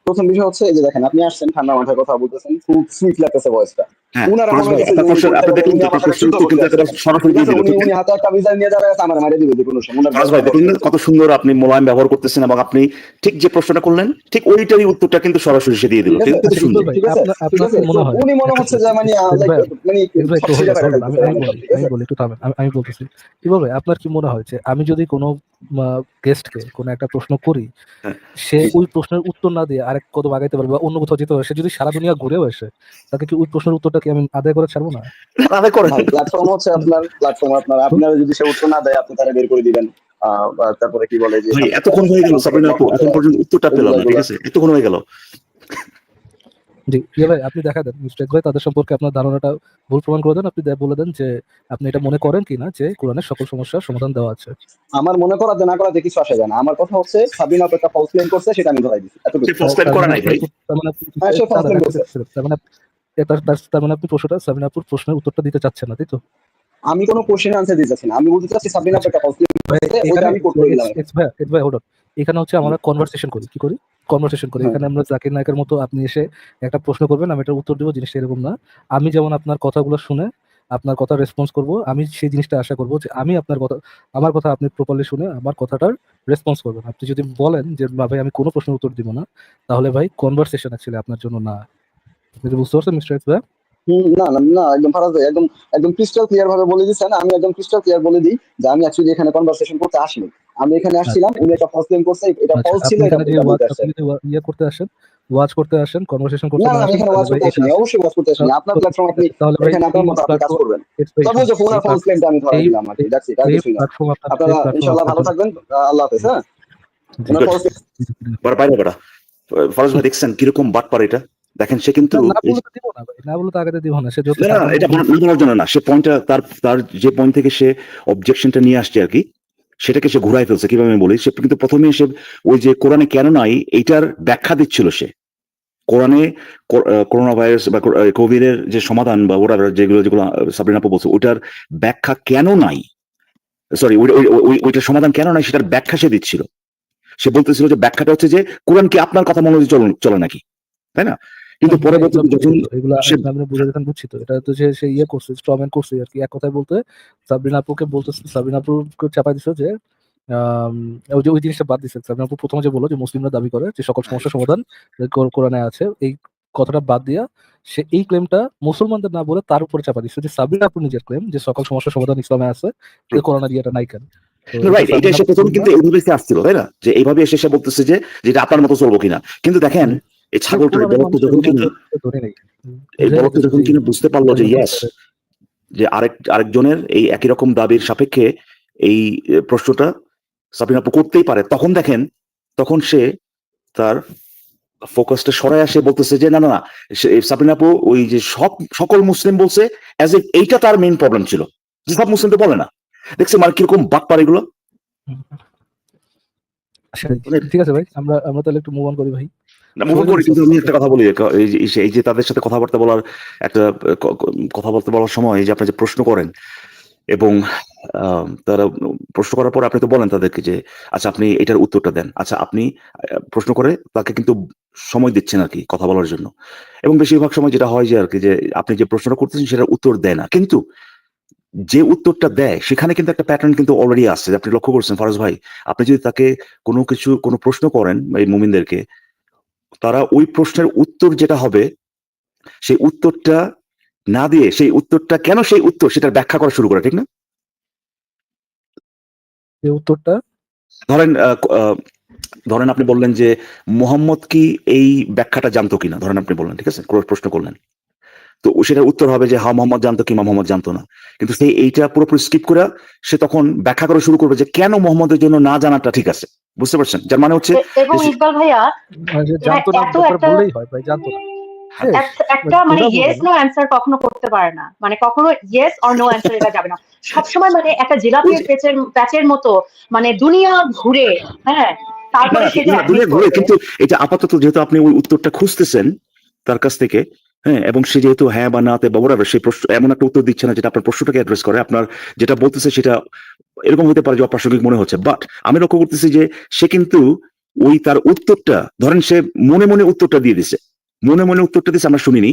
S4: প্রথম বিষয় হচ্ছে এই যে দেখেন আপনি আসছেন ঠান্ডা মাথায় কথা বলতেছেন, খুব সুইট লাগতেছে ভয়েসটা।
S1: হ্যাঁ
S4: উনার
S1: ফরাজ
S4: মনে
S1: ভাই,
S4: হইতেছে যে
S1: আপনার
S4: উনি
S1: প্রশ্ন
S4: করতে
S1: আপনি
S4: পারবেন,
S1: দেখলেন
S4: উনি
S1: তো,
S4: আমার
S1: আপনার
S4: সাথে
S1: প্রশ্নের
S4: যুদ্ধ
S1: উত্তর
S4: করতে
S1: কিন্তু
S4: আসছে।
S1: একেবারে সরাসরি
S4: ঠিক
S1: দিয়ে
S4: আছে,
S1: দিল,
S4: উনি
S1: ঠিক না?
S4: উনি হাতে একটা মিসাইল নিয়ে দাঁড়ায় আছে, আমার মারে দিবে যে কোনো সময়। উনার
S1: ফরাজ
S4: বয়সটা
S1: ভাই দেখুন
S4: কষ্ট
S1: না
S4: হচ্ছে।
S1: কত সুন্দর আপনি মোলায়েম ব্যবহার করতেছেন, এবং আপনি ঠিক যে প্রশ্নটা করলেন ঠিক ওইটারই উত্তরটা কিন্তু সরাসরি সে দিয়ে দিল,
S4: ঠিক আছে,
S1: কিন্তু কিন্তু
S2: আচ্ছা
S1: সুন্দর।
S2: ইকবাল ভাই,
S4: ঠিক আছে, ঠিক
S2: আপনার
S4: আছে।
S2: কি
S4: তো
S2: মনে হয়
S4: উনি মনে হচ্ছে যে মানে লাইক
S2: ভাই,
S4: মানে
S2: ভাই একটু
S4: ছিঁড়ে ফেলে
S2: hold on,
S4: ফেলতেছে
S2: আমি
S4: মানুষের,
S2: বলি
S4: ঠিক আছে।
S2: একটু থামেন, আমি বলতেছি ইকবাল ভাই, আপনার কি মনে হয় যে আমি যদি কোনো গেস্টকে কোনো একটা প্রশ্ন করি,
S1: হ্যাঁ,
S2: সে ওই প্রশ্নের উত্তর না দিয়ে আরেক কদম আগাইতে পারবে বা অন্য কোথাও যেতে পারবে, সে যদি সারা দুনিয়া ঘুরেও আসে, তাকে কি ওই প্রশ্নের উত্তরটা কি আমি আদায় করে ছাড়বো না?
S1: তাহলে করেন।
S4: ভাই প্ল্যাটফর্ম হচ্ছে আপনার, প্ল্যাটফর্ম আপনারা যদি সে উত্তর না দেয় আপনি তারা বের করে দিবেন। তারপরে কি বলে যে
S1: ভাই
S4: এখান থেকে
S1: এতক্ষণ হয়ে গেল
S4: চ্যানেল থেকে
S1: সাবিনা
S4: ব্লক
S1: আপু,
S4: করে
S1: এখন
S4: দেওয়া,
S1: পর্যন্ত উত্তরটা পেলাম
S4: এগুলা
S1: না, ঠিক
S4: এগুলা
S1: আছে? এতক্ষণ হয়ে গেল।
S2: জি ইয়ে ভাই, আপনি দেখা দেন মিস্টেক ভাই, তাদের সম্পর্কে আপনার ধারণাটা ভুল প্রমাণ করে দেন, আপনি বলে দেন যে আপনি এটা মনে করেন কিনা যে কোরআনের সকল সমস্যার সমাধান দেওয়া আছে।
S4: আমার মনে করাতে না করাতে কিছু আসে যায় না। আমার কথা হচ্ছে সাবিনা আপু একটা ফলস ক্লেম করছে, সেটা আমি ধরাই দিচ্ছি,
S1: সে
S4: এতটুকু।
S1: ফার্স্ট টাইম
S2: তার
S1: করে
S2: মানে
S1: নাই
S2: আপনি
S1: ভাই।
S2: তার মানে আপনি
S4: হ্যাঁ, সে ফলস
S2: দাঁড়ান
S4: ক্লেম
S2: একটা
S4: করছে।
S2: second, তার মানে আপনি প্রশ্নটা সাবিনাপুর প্রশ্নের উত্তরটা দিতে চাচ্ছেন না, তাই তো?
S4: আমি কোনো কোশ্চেন আনসার দিতে চাচ্ছি না, আমি বলতে চাচ্ছি সাবিনা আপু
S2: আচ্ছা
S4: একটা ফলস ক্লেম
S2: ভাই,
S4: করছে, ওইটা
S2: এখানে
S4: আমি কোট করে দিলাম এখানে।
S2: এক্স ভাই hold on, এখানে হচ্ছে আমরা কনভারসেশন করি, কি করি, কনভারসেশন করি।
S4: হ্যাঁ,
S2: এখানে আমরা জাকির নায়কের মতো আপনি এসে একটা প্রশ্ন করবেন, আমি এটার উত্তর দেবো, জিনিসটা এরকম না। আমি যেমন আপনার কথাগুলো শুনে আপনার কথা রেসপন্স করব, আমি সেই জিনিসটা আশা করব যে আমি আপনার কথা, আমার কথা আপনি প্রপারলি শুনে আমার কথাটার রেসপন্স করবেন। আপনি যদি বলেন যে না ভাই আমি কোনো প্রশ্নের উত্তর দিব না, তাহলে ভাই কনভারসেশন অ্যাকচুয়ালি আপনার জন্য না। আপনি কি বুঝতে পারছেন মিস্টার এক্স ভাই?
S4: না না না, একদম ফারাজ ভাই একদম একদম ক্রিস্টাল ক্লিয়ার ভাবে বলে দিচ্ছেন। আমি একদম ক্রিস্টাল ক্লিয়ার বলে দিই যে আমি অ্যাকচুয়ালি এখানে কনভারসেশন করতে আসিনি। আমি এখানে আসছিলাম, উনি একটা ফলস ক্লেম করছে, এটা
S2: আচ্ছা,
S4: ফলস ছিল,
S2: আপনি
S4: এটা
S2: এখানে যে
S4: এটা বলতে আসছে।
S2: আপনি যদি ইয়ে করতে আসেন, ওয়াচ করতে আসেন, কনভারসেশন করতে
S4: না
S2: না
S4: না, আমি
S2: আসেন,
S4: এখানে
S2: তাহলে
S4: ওয়াচ
S2: ভাই
S4: করতে
S2: এটা
S4: আসিনি, অবশ্যই ওয়াচ করতে আসিনি। আপনার প্ল্যাটফর্ম, আপনি
S2: তাহলে ভাই
S4: এখানে আপনার
S2: এই
S4: মতো আপনি কাজ
S2: প্ল্যাটফর্ম,
S4: করবেন। তবে যখন ওনার ফলস ক্লেমটা আমি ধরাই দিলাম আর কি, দেখছি আর
S2: এই
S4: কিছুই না।
S2: প্ল্যাটফর্ম আপনার,
S4: আপনারা
S2: এই প্ল্যাটফর্ম
S4: ইনশাআল্লাহ ভালো
S2: আপনার
S4: থাকবেন, আল্লাহ হাফেজ। হ্যাঁ,
S2: জি
S4: ওনার
S1: গুড।
S4: ফলস
S1: বড় বাইরে বেড়া। ফরাজ ভাই দেখছেন কিরকম বাটপার এটা? দেখেন সে কিন্তু
S2: না বলে তো দিব না ভাই, না বলে তো আগে দিব না, সে যত
S1: না না
S2: সাধারণ
S1: এটা না বলার জন্য না, সে পয়েন্টটা তার তার যে পয়েন্ট থেকে সে অবজেকশনটা নিয়ে আসছে আর কি, সেটাকে সে ঘুরাই ফেলছে। কিভাবে আমি বলি, সে কিন্তু প্রথমে এসে ওই যে কোরআনে কেন নাই এইটার ব্যাখ্যা দিচ্ছিল সে। কোরআনে করোনা ভাইরাস বা কোভিডের যে সমাধান বা ওরা যেগুলো যেগুলো সাবরিনা আপু বলছে ওটার ব্যাখ্যা কেন নাই, সরি ওইটার সমাধান কেন নাই সেটার ব্যাখ্যা সে দিচ্ছিল। সে বলতেছিল যে ব্যাখ্যাটা হচ্ছে যে কোরআন কি আপনার কথা মনে চলে নাকি, তাই না? কিন্তু
S2: ভাই এগুলো
S1: পরবর্তীতে
S2: বুঝছি
S1: যখন
S2: তো, এগুলা
S1: সে
S2: আপনি বুঝে দিতেন, বুঝছি তো, এটা তো যে সে ইয়ে করছে, স্ট্রম্যান করছে আর কি, এক কথায় বলতে সাবরিনা আপুকে বলতে, সাবরিনা আপুকে চাপাই দিছে যে আম, ওই যে ওই জিনিসটা বাদ দিছে। সাবরিনা আপু প্রথমে যে বললো যে মুসলিমরা দাবি করে যে সকল সমস্যার সমাধান কোরআনে আছে, এই কথাটা বাদ দিয়া সে এই ক্লেমটা মুসলমানদের না বলে তার উপরে চাপা দিচ্ছে যে সাবরিনা আপু নিজের ক্লেম যে সকল সমস্যার সমাধান ইসলামে আছে, যে কোরআনে দিয়ে এটা নাই কেন। তো এটা
S1: রাইট, এটা
S2: সাবরিনা
S1: এসে
S2: আপু
S1: প্রথম
S2: ভুল না।
S1: কিন্তু এইভাবে সে আসছিল, তাই না? যে এইভাবে এসে সে বলতেছে যে যেটা আপনার মতো চলবো কিনা। কিন্তু দেখেন
S2: হুম।
S1: এই ছাগলটা
S2: কোরআনের
S1: বলতো
S2: মানুষের
S1: যখন কিনা,
S2: ইমানকে ধরে নেই,
S1: এই
S2: বুঝে
S1: বলতো
S2: গেছে
S1: যখন
S2: যে
S1: কিনা বুঝতে পারলো যে
S2: ইসলামের
S1: ইয়াস,
S2: ভিতরে।
S1: যে আরেকজনের এই একই রকম দাবির সাপেক্ষে এই প্রশ্নটা সাবিনা আপু করতেই পারে, তখন দেখেন তখন সে তার ফোকাসটা সরাই আসে, বলতেছে যে না না না, সাবিনা আপু ওই যে সকল মুসলিম বলছে অ্যাজ ইফ এইটা তার মেইন প্রবলেম ছিল, যে সব মুসলিম তো বলে না। দেখছি মানে কিরকম বাটপার এগুলো।
S2: হুম। ঠিক আছে ভাই, আমরা আমরা তাহলে একটু মুভ অন করি ভাই।
S1: না মুভ
S2: সময়
S1: করি,
S2: দিয়েছি
S1: কিন্তু আমি
S2: আপনাকে।
S1: একটা কথা বলি, এই যে তাদের সাথে কথাবার্তা বলার একটা কথাবার্তা বলার সময় এই যে আপনি যে প্রশ্ন করেন এবং তারা প্রশ্ন করার পর আপনি তো বলেন তাদেরকে যে আচ্ছা আপনি এটার উত্তরটা দেন, আচ্ছা আপনি প্রশ্ন করে তাকে কিন্তু সময় দিচ্ছেন আর কি কথা বলার জন্য। এবং বেশিরভাগ সময় যেটা হয় যে আর কি, যে আপনি যে প্রশ্নটা করতেছেন সেটার উত্তর দেয় না, কিন্তু যে উত্তরটা দেয় সেখানে কিন্তু একটা প্যাটার্ন কিন্তু অলরেডি আসছে। আপনি লক্ষ্য করছেন ফরাজ ভাই, আপনি যদি তাকে কোনো প্রশ্ন করেন এই মুমিনদেরকে, তারা ওই প্রশ্নের উত্তর যেটা হবে সেই উত্তরটা না দিয়ে সেই উত্তরটা কেন সেই উত্তর সেটার ব্যাখ্যা করা শুরু করে, ঠিক না?
S2: এই উত্তরটা
S1: ধরেন ধরেন আপনি বললেন যে মোহাম্মদ কি এই ব্যাখ্যাটা জানতো কিনা, ধরেন আপনি বললেন, ঠিক আছে, প্রশ্ন করলেন, তো সেটার উত্তর হবে যে হ্যাঁ মোহাম্মদ জানতো কিংবা মোহাম্মদ জানতো না। কিন্তু সেই এইটা পুরোপুরি স্কিপ করে সে তখন ব্যাখ্যা করা শুরু করবে যে কেন মোহাম্মদের জন্য না জানাটা ঠিক আছে। বুঝতে পারছেন? যার মানে হচ্ছে
S3: এবং ইকবাল ভাইয়া
S2: যে
S3: এরা
S2: জানতো না
S3: এত
S2: একবার
S3: একটা
S2: বললেই হয় ভাই, জানতো না, শেষ।
S3: একটা মানে
S2: ওরা বলবে
S3: ইয়েস
S2: না।
S3: নো অ্যান্সার কখনো করতে পারে না, মানে কখনো ইয়েস অর নো অ্যান্সার এটা যাবে না। সবসময় মানে একটা
S1: ওই
S3: জিলাপির
S1: যে
S3: প্যাচের মতো, মানে দুনিয়া ঘুরে, হ্যাঁ,
S1: না
S3: তারপরে
S1: না
S3: সে যে
S1: না,
S3: অ্যাডমিট
S1: দুনিয়া ঘুরে,
S3: করবে।
S1: কিন্তু এটা আপাতত যেহেতু আপনি ওই উত্তরটা খুঁজতেছেন তার কাছ থেকে, হ্যাঁ, এবং সে যেহেতু হ্যাঁ বা নাতে বা whatever সেই প্রশ্ন এমন একটা উত্তর দিচ্ছে না যেটা আপনার প্রশ্নটাকে অ্যাড্রেস করে, আপনার যেটা বলতেছে সেটা এরকম হতে পারে যে অপ্রাসঙ্গিক মনে হচ্ছে, বাট আমি লক্ষ্য করতেছি যে সে কিন্তু ওই তার উত্তরটা ধরেন সে মনে মনে উত্তরটা দিয়ে দিছে, মনে মনে উত্তরটা দিছে, আমরা শুনিনি,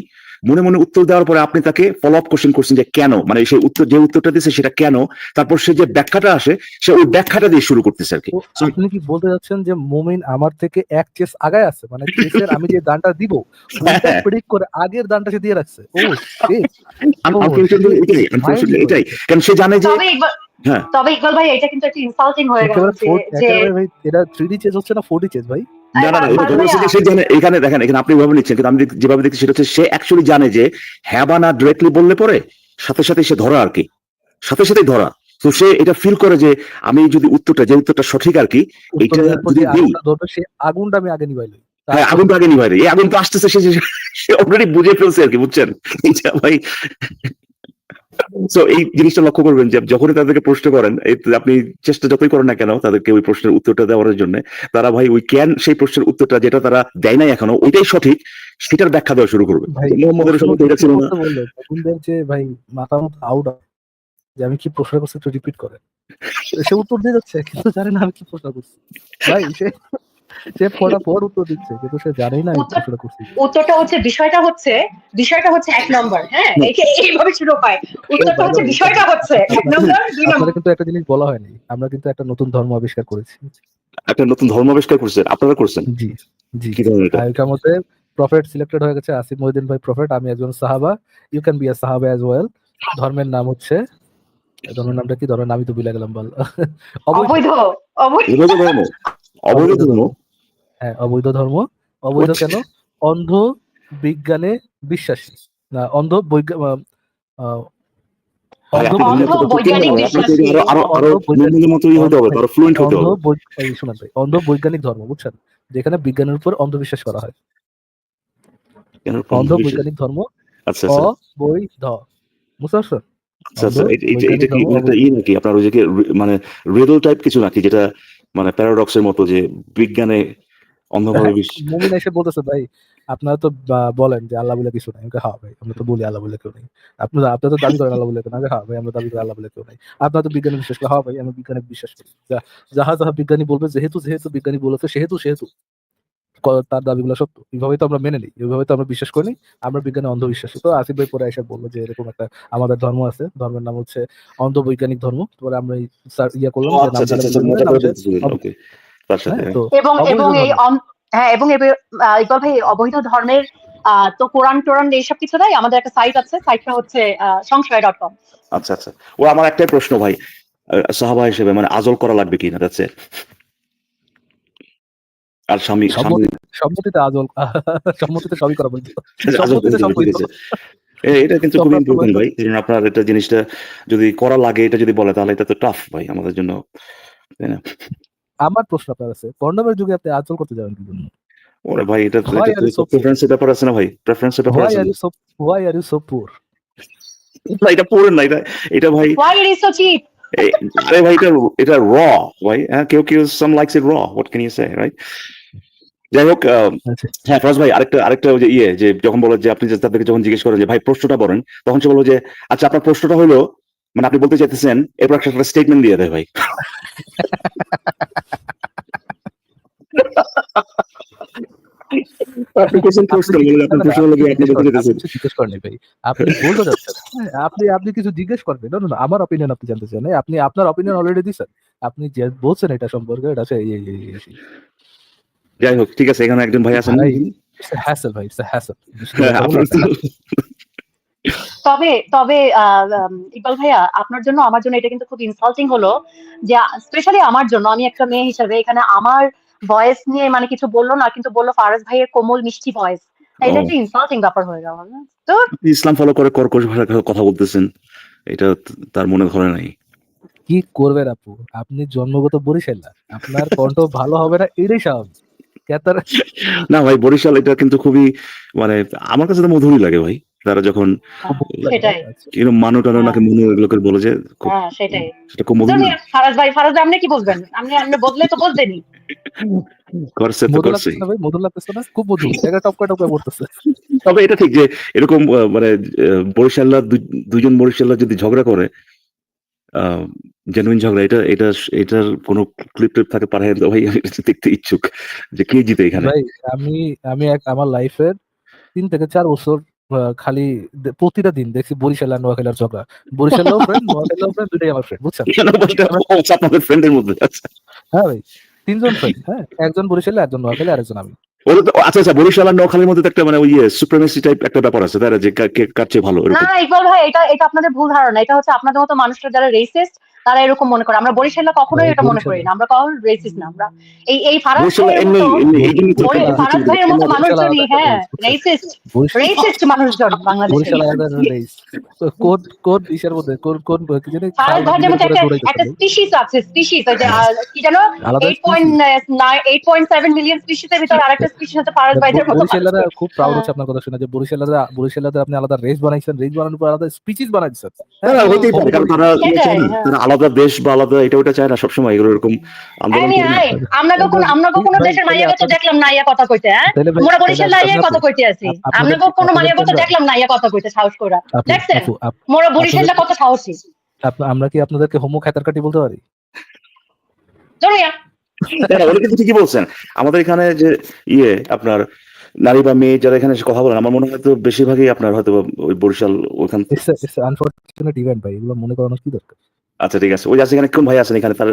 S1: মনে মনে উত্তর দেওয়ার পরে আপনি তাকে ফলো আপ কোশ্চেন করছেন যে কেন, মানে সেই উত্তর যে উত্তরটা দিছে সেটা কেন, তারপর সে যে ব্যাখ্যাটা আসে সে ওই ব্যাখ্যাটা দিয়ে শুরু করতেছে আর কি।
S2: তো আপনি কি বলতে যাচ্ছেন যে মুমিন আমার থেকে এক চেস আগায় আছে, মানে চেসের আমি যে দানটা দিব ওইটা প্রেডিক্ট করে আগের দানটা সে দিয়ে রাখছে? ও শিট,
S1: Unfortunately এটাই, কারণ সে জানে যে হ্যাঁ
S3: তবে ইকবাল ভাই এটা কিন্তু একটা ইনসাল্টিং হয়ে গেল যে
S2: একেবারে ভাই এটা 3D চেস হচ্ছে না 4D চেস ভাই?
S1: না না না, এটা ধরে বলছে যে সে জানে, এখানে দেখেন এখানে আপনি ভাবে নিচ্ছেন, কিন্তু আমি যেভাবে দেখছি সেটা হচ্ছে সে অ্যাকচুয়ালি জানে যে হ্যাঁ বা না ডিরেক্টলি বললে পরে সাথে সাথে সে ধরা আর কি, সাথে সাথেই ধরা। তো সে এটা ফিল করে যে আমি যদি উত্তরটা, যে উত্তরটা সঠিক আর কি, এইটা যদি দিই,
S2: সে আগুনটা আমি আগে নিভাইলি,
S1: হ্যাঁ আগুনটা আগে নিভাই রে, এই আগুন তো আসতেছে, সে অলরেডি বুঝে ফেলছে আর কি, বুঝছেন এইটা ভাই। সো এই জিনিসটা লক্ষ্য করবেন যে যখনই তাদেরকে প্রশ্ন করেন, আপনি চেষ্টা যতই করেন না কেন তাদেরকে ওই প্রশ্নের উত্তরটা দেওয়ার জন্য, তারা ভাই ওই ক্যান সেই প্রশ্নের উত্তরটা যেটা তারা দেয় নাই এখনো ওইটাই সঠিক, সেটার ব্যাখ্যা দেওয়া শুরু করবে। মোহাম্মদের সময় তো এটা ছিল না।
S2: যে ভাই মাথা মতো আউট যে আমি কি প্রশ্ন করছি একটু রিপিট করে, সে উত্তর দিয়ে যাচ্ছে কিন্তু জানে না আমি কি প্রশ্ন করছি ভাই। সে ফটাফট উত্তর দিচ্ছে কিন্তু সে জানেই না আমি প্রশ্ন করছি।
S3: উত্তরটা হচ্ছে বিষয়টা হচ্ছে এক নম্বর, হ্যাঁ এইভাবে শুরু হয়। উত্তরটা হচ্ছে বিষয়টা হচ্ছে এক নম্বর, দুই নম্বর।
S2: কিন্তু একটা জিনিস বলা হয়নি, আমরা কিন্তু একটা নতুন ধর্ম আবিষ্কার করেছি।
S1: একটা নতুন ধর্ম আবিষ্কার করছেন আপনারা, করছেন?
S2: জি জি,
S1: কি ধরনের এটা?
S2: এর মধ্যে প্রফেট সিলেক্টেড হয়ে গেছে, আসিফ মহিউদ্দিন ভাই প্রফেট, আমি একজন সাহাবা, ইউ ক্যান বি আ সাহাবা অ্যাজ ওয়েল। ধর্মের নাম হচ্ছে, ধর্মের নামটা কি, ধর্মের নামই তো ভুলে গেলাম বল।
S3: অবৈধ
S1: ধর্ম, অবৈধ ধর্ম।
S2: হ্যাঁ অবৈধ ধর্ম। অবৈধ কেন? অন্ধ বিজ্ঞানে বিশ্বাসী, না অন্ধ অন্ধ বৈজ্ঞানিক ধর্ম, বুঝছেন, যেখানে বিজ্ঞানের উপর অন্ধবিশ্বাস করা হয়। অন্ধ বৈজ্ঞানিক ধর্ম অবৈধ, বুঝতে পারছো?
S1: এটা কি একটা ই নাকি আপনার ওই যে মানে রিডল টাইপ কিছু নাকি, যেটা মানে প্যারাডক্সের মতো, যে বিজ্ঞানে অন্ধভাবে বিশ্বাস?
S2: মুমিন এসে বলতেছে ভাই আপনারা তো বলেন যে আল্লাহ বলে কিছু নাই, হ্যাঁ ভাই আমরা তো বলি আল্লাহ বলে কেউ নেই। আপনারা তো দাবি করেন আল্লাহ বলে কেউ নাই, হ্যাঁ ভাই আমরা দাবি করি আল্লাহ বলে কেউ নাই। আপনারা তো বিজ্ঞানে বিশ্বাস করেন, হ্যাঁ ভাই আমি বিজ্ঞানে বিশ্বাস করি। যাহা যাহা বিজ্ঞানী বলবে, যেহেতু বিজ্ঞানী বলেছে সেহেতু তার দাবিগুলো সত্য, এইভাবে তো আমরা মেনে নিই, এইভাবে তো আমরা বিশ্বাস করি, আমরা বিজ্ঞানে অন্ধবিশ্বাসী। তো আসিফ ভাই পরে এসে বললো যে এরকম একটা আমাদের ধর্ম আছে, ধর্মের নাম হচ্ছে অন্ধ বৈজ্ঞানিক ধর্ম। পরে আমরা ইয়া করলাম যে
S3: এবং ইকবাল ভাই অবৈধ ধর্মের তো কোরআন টোরান এইসব কিছু নাই, আমাদের একটা সাইট আছে, সাইটটা হচ্ছে সংশয়.com।
S1: আচ্ছা আচ্ছা, ও আমার একটাই প্রশ্ন ভাই, সাহাবা হিসেবে মানে আজল করা লাগবে কি না? that's it। আর
S2: সম্মতিতে আজল, সম্মতিতে সবই করা বলতো,
S1: এটা কিন্তু খুবই ইম্পর্টেন্ট ভাই। আপনার এটা জিনিসটা যদি করা লাগে, এটা যদি বলে, তাহলে এটা তো টাফ ভাই আমাদের জন্য, তাই না?
S2: আমার প্রশ্ন আপনার আছে, কন্ডমের যুগে আপনি আজল করতে যাবেন কি জন্য?
S1: ওরে ভাই এটা প্রেফারেন্সের ব্যাপার আছে না ভাই, প্রেফারেন্সের ব্যাপার আছে।
S2: Why are you so poor?
S1: এটা পুরো না, এটা ভাই
S3: Why are you so cheap?
S1: আরে ভাই এটা র ভাই, হ্যাঁ কেউ some likes it raw, what can you say, right? যাই হোক, হ্যাঁ ফরাজ ভাই আরেকটা ওই যে যে যখন বলো যে আপনি তাদেরকে যখন জিজ্ঞেস করেন যে ভাই প্রশ্নটা বলেন, তখন সে বললো যে আচ্ছা আপনার প্রশ্নটা হলো, মানে আপনি বলতে চাইতেছেন, এরপর একটা স্টেটমেন্ট দিয়ে দেয় ভাই। আপনি
S2: কিছু জিজ্ঞেস করবেন, না আমার অপিনিয়ন আপনি জানতে চান, আপনি আপনার অপিনিয়ন অলরেডি দিচ্ছেন, আপনি যে বলছেন এটা সম্পর্কে এটা
S1: যাই হোক ঠিক আছে, এখানে একজন ভাই আছেন
S2: ভাই,
S3: তবে ইকবাল ভাইয়া আপনার জন্য আমার জন্য এটা কিন্তু খুব ইনসাল্টিং হলো যে স্পেশালি আমার জন্য, আমি একটা মেয়ে হিসেবে এখানে আমার ভয়েস নিয়ে মানে কিছু বললো না, কিন্তু বললো ফারাজ ভাইয়ের কোমল মিষ্টি ভয়েস। এটা একটা ইনসাল্টিং ব্যাপার হয়ে গেল। তো
S1: ইসলাম ফলো করে কর্কশ ভাষায় কথা বলতেছেন, এটা তার মনে ধরে নাই।
S2: কি করবেন আপু, আপনি জন্মগত বরিশালা, আপনার কণ্ঠ ভালো হবে না এটাই স্বাভাবিক।
S1: না ভাই বরিশাল এটা কিন্তু খুবই মানে আমার কাছে তো মধুরই লাগে ভাই, তারা যখন মানু টানো নাকি মনু এগুলোকে বলে যে
S3: সেটাই,
S1: সেটা খুব মধুর।
S3: ফারাজ ভাই আপনি কি বলবেন? আপনি বদলে তো বলতেনি
S1: করছে তো করছে
S2: ভাই, মধুর লাগতেছে না? খুব মধুর, এটা টপকা করতেছে।
S1: তবে এটা ঠিক যে এরকম মানে বরিশাল্লা দুইজন বরিশাল্লা যদি ঝগড়া করে, জেনুইন ঝগড়া, এটার কোনো ক্লিপ থাকে পাঠায় তো ভাই, আমি এটা দেখতে ইচ্ছুক যে কে জিতে এখানে।
S2: ভাই আমি আমি আমার লাইফের 3 থেকে 4 বছর খালি প্রতিটা দিন দেখছি বরিশাল আর নোয়াখালীর ঝগড়া। বরিশালেও ফ্রেন্ড, নোয়াখালীও ফ্রেন্ড, দুইটাই আমার ফ্রেন্ড, বুঝছেন?
S1: এখানে বলতে আপনাদের ফ্রেন্ডের মধ্যে আছে।
S2: হ্যাঁ ভাই, 3 জন ফ্রেন্ড, হ্যাঁ, একজন বরিশালে, একজন নোয়াখালী, আরেকজন আমি।
S1: ওটা তো আচ্ছা, বরিশাল আর নোয়াখালীর মধ্যে তো একটা মানে ওই সুপ্রিমেসি টাইপ একটা ব্যাপার আছে, তাই না? যে কার চেয়ে ভালো
S3: না
S1: এরকম।
S3: ইকবাল ভাই, এটা আপনাদের ভুল ধারণা। এটা হচ্ছে আপনাদের মতো মানুষরা যারা রেসিস্ট তারা এরকম মনে করে। আমরা বরিশালে কখনোই এটা মনে করি না। আমরা কখনো রেসিস্ট না। আমরা এই ফারাজ
S1: বরিশাল
S3: ভাইয়ের
S1: এমনি
S3: মতো
S1: এই জন্য তো
S3: ফারাজ ভাইয়ের মতো মানুষজনই, হ্যাঁ, রেসিস্ট মানুষজন বাংলাদেশে।
S2: বরিশাল আলাদা রেস। কোন ইসের মধ্যে কোন কি জানি
S3: ফারাজ ভাইয়ের মধ্যে একটা স্পিসিস আছে, স্পিসিস ওই যে কি জানো, 8.7 মিলিয়ন স্পিসিসের ভিতরে আরেকটা স্পিসিস আছে ফারাজ ভাইয়ের মতো।
S2: বরিশালরা খুব প্রাউড হচ্ছে আপনার কথা শুনে যে বরিশালরা আপনি আলাদা রেস বানাইছেন, রেস বানানোর পর আলাদা স্পিচিস বানাইছেন।
S1: হ্যাঁ, হতেই পারে, কারণ তারা আলাদা দেশ বা আলাদা এটা চায় না সবসময়, এগুলো এরকম আন্দোলন করে না।
S3: আমরা কোনো দেশের মাইয়া কথা দেখলাম না ইয়া কথা কইতে, হ্যাঁ, আমরা বরিশাল লাইয়া কথা কইতে আছি। আমরা কোনো মাইয়া কথা দেখলাম না ইয়া কথা কইতে সাহস করে, দেখছেন মোরা বরিশালটা কত সাহসী।
S2: আমরা কি আপনাদেরকে হোমো খাতার কাটি বলতে পারি?
S3: জড়িয়া
S1: ওরা কিন্তু ঠিকই বলছেন। আমাদের এখানে যে আপনার নারী বা মেয়ে যারা এখানে এসে কথা বলেন, আমার মনে হয় তো বেশিরভাগই আপনার হয়তো ওই বরিশাল ওখান থেকে।
S2: আনফরচুনেট ইভেন্ট ভাই, এগুলো মনে করানোর কি দরকার?
S1: আচ্ছা ঠিক আছে, ওই আছে এখানে কোন ভাই আছেন এখানে, তার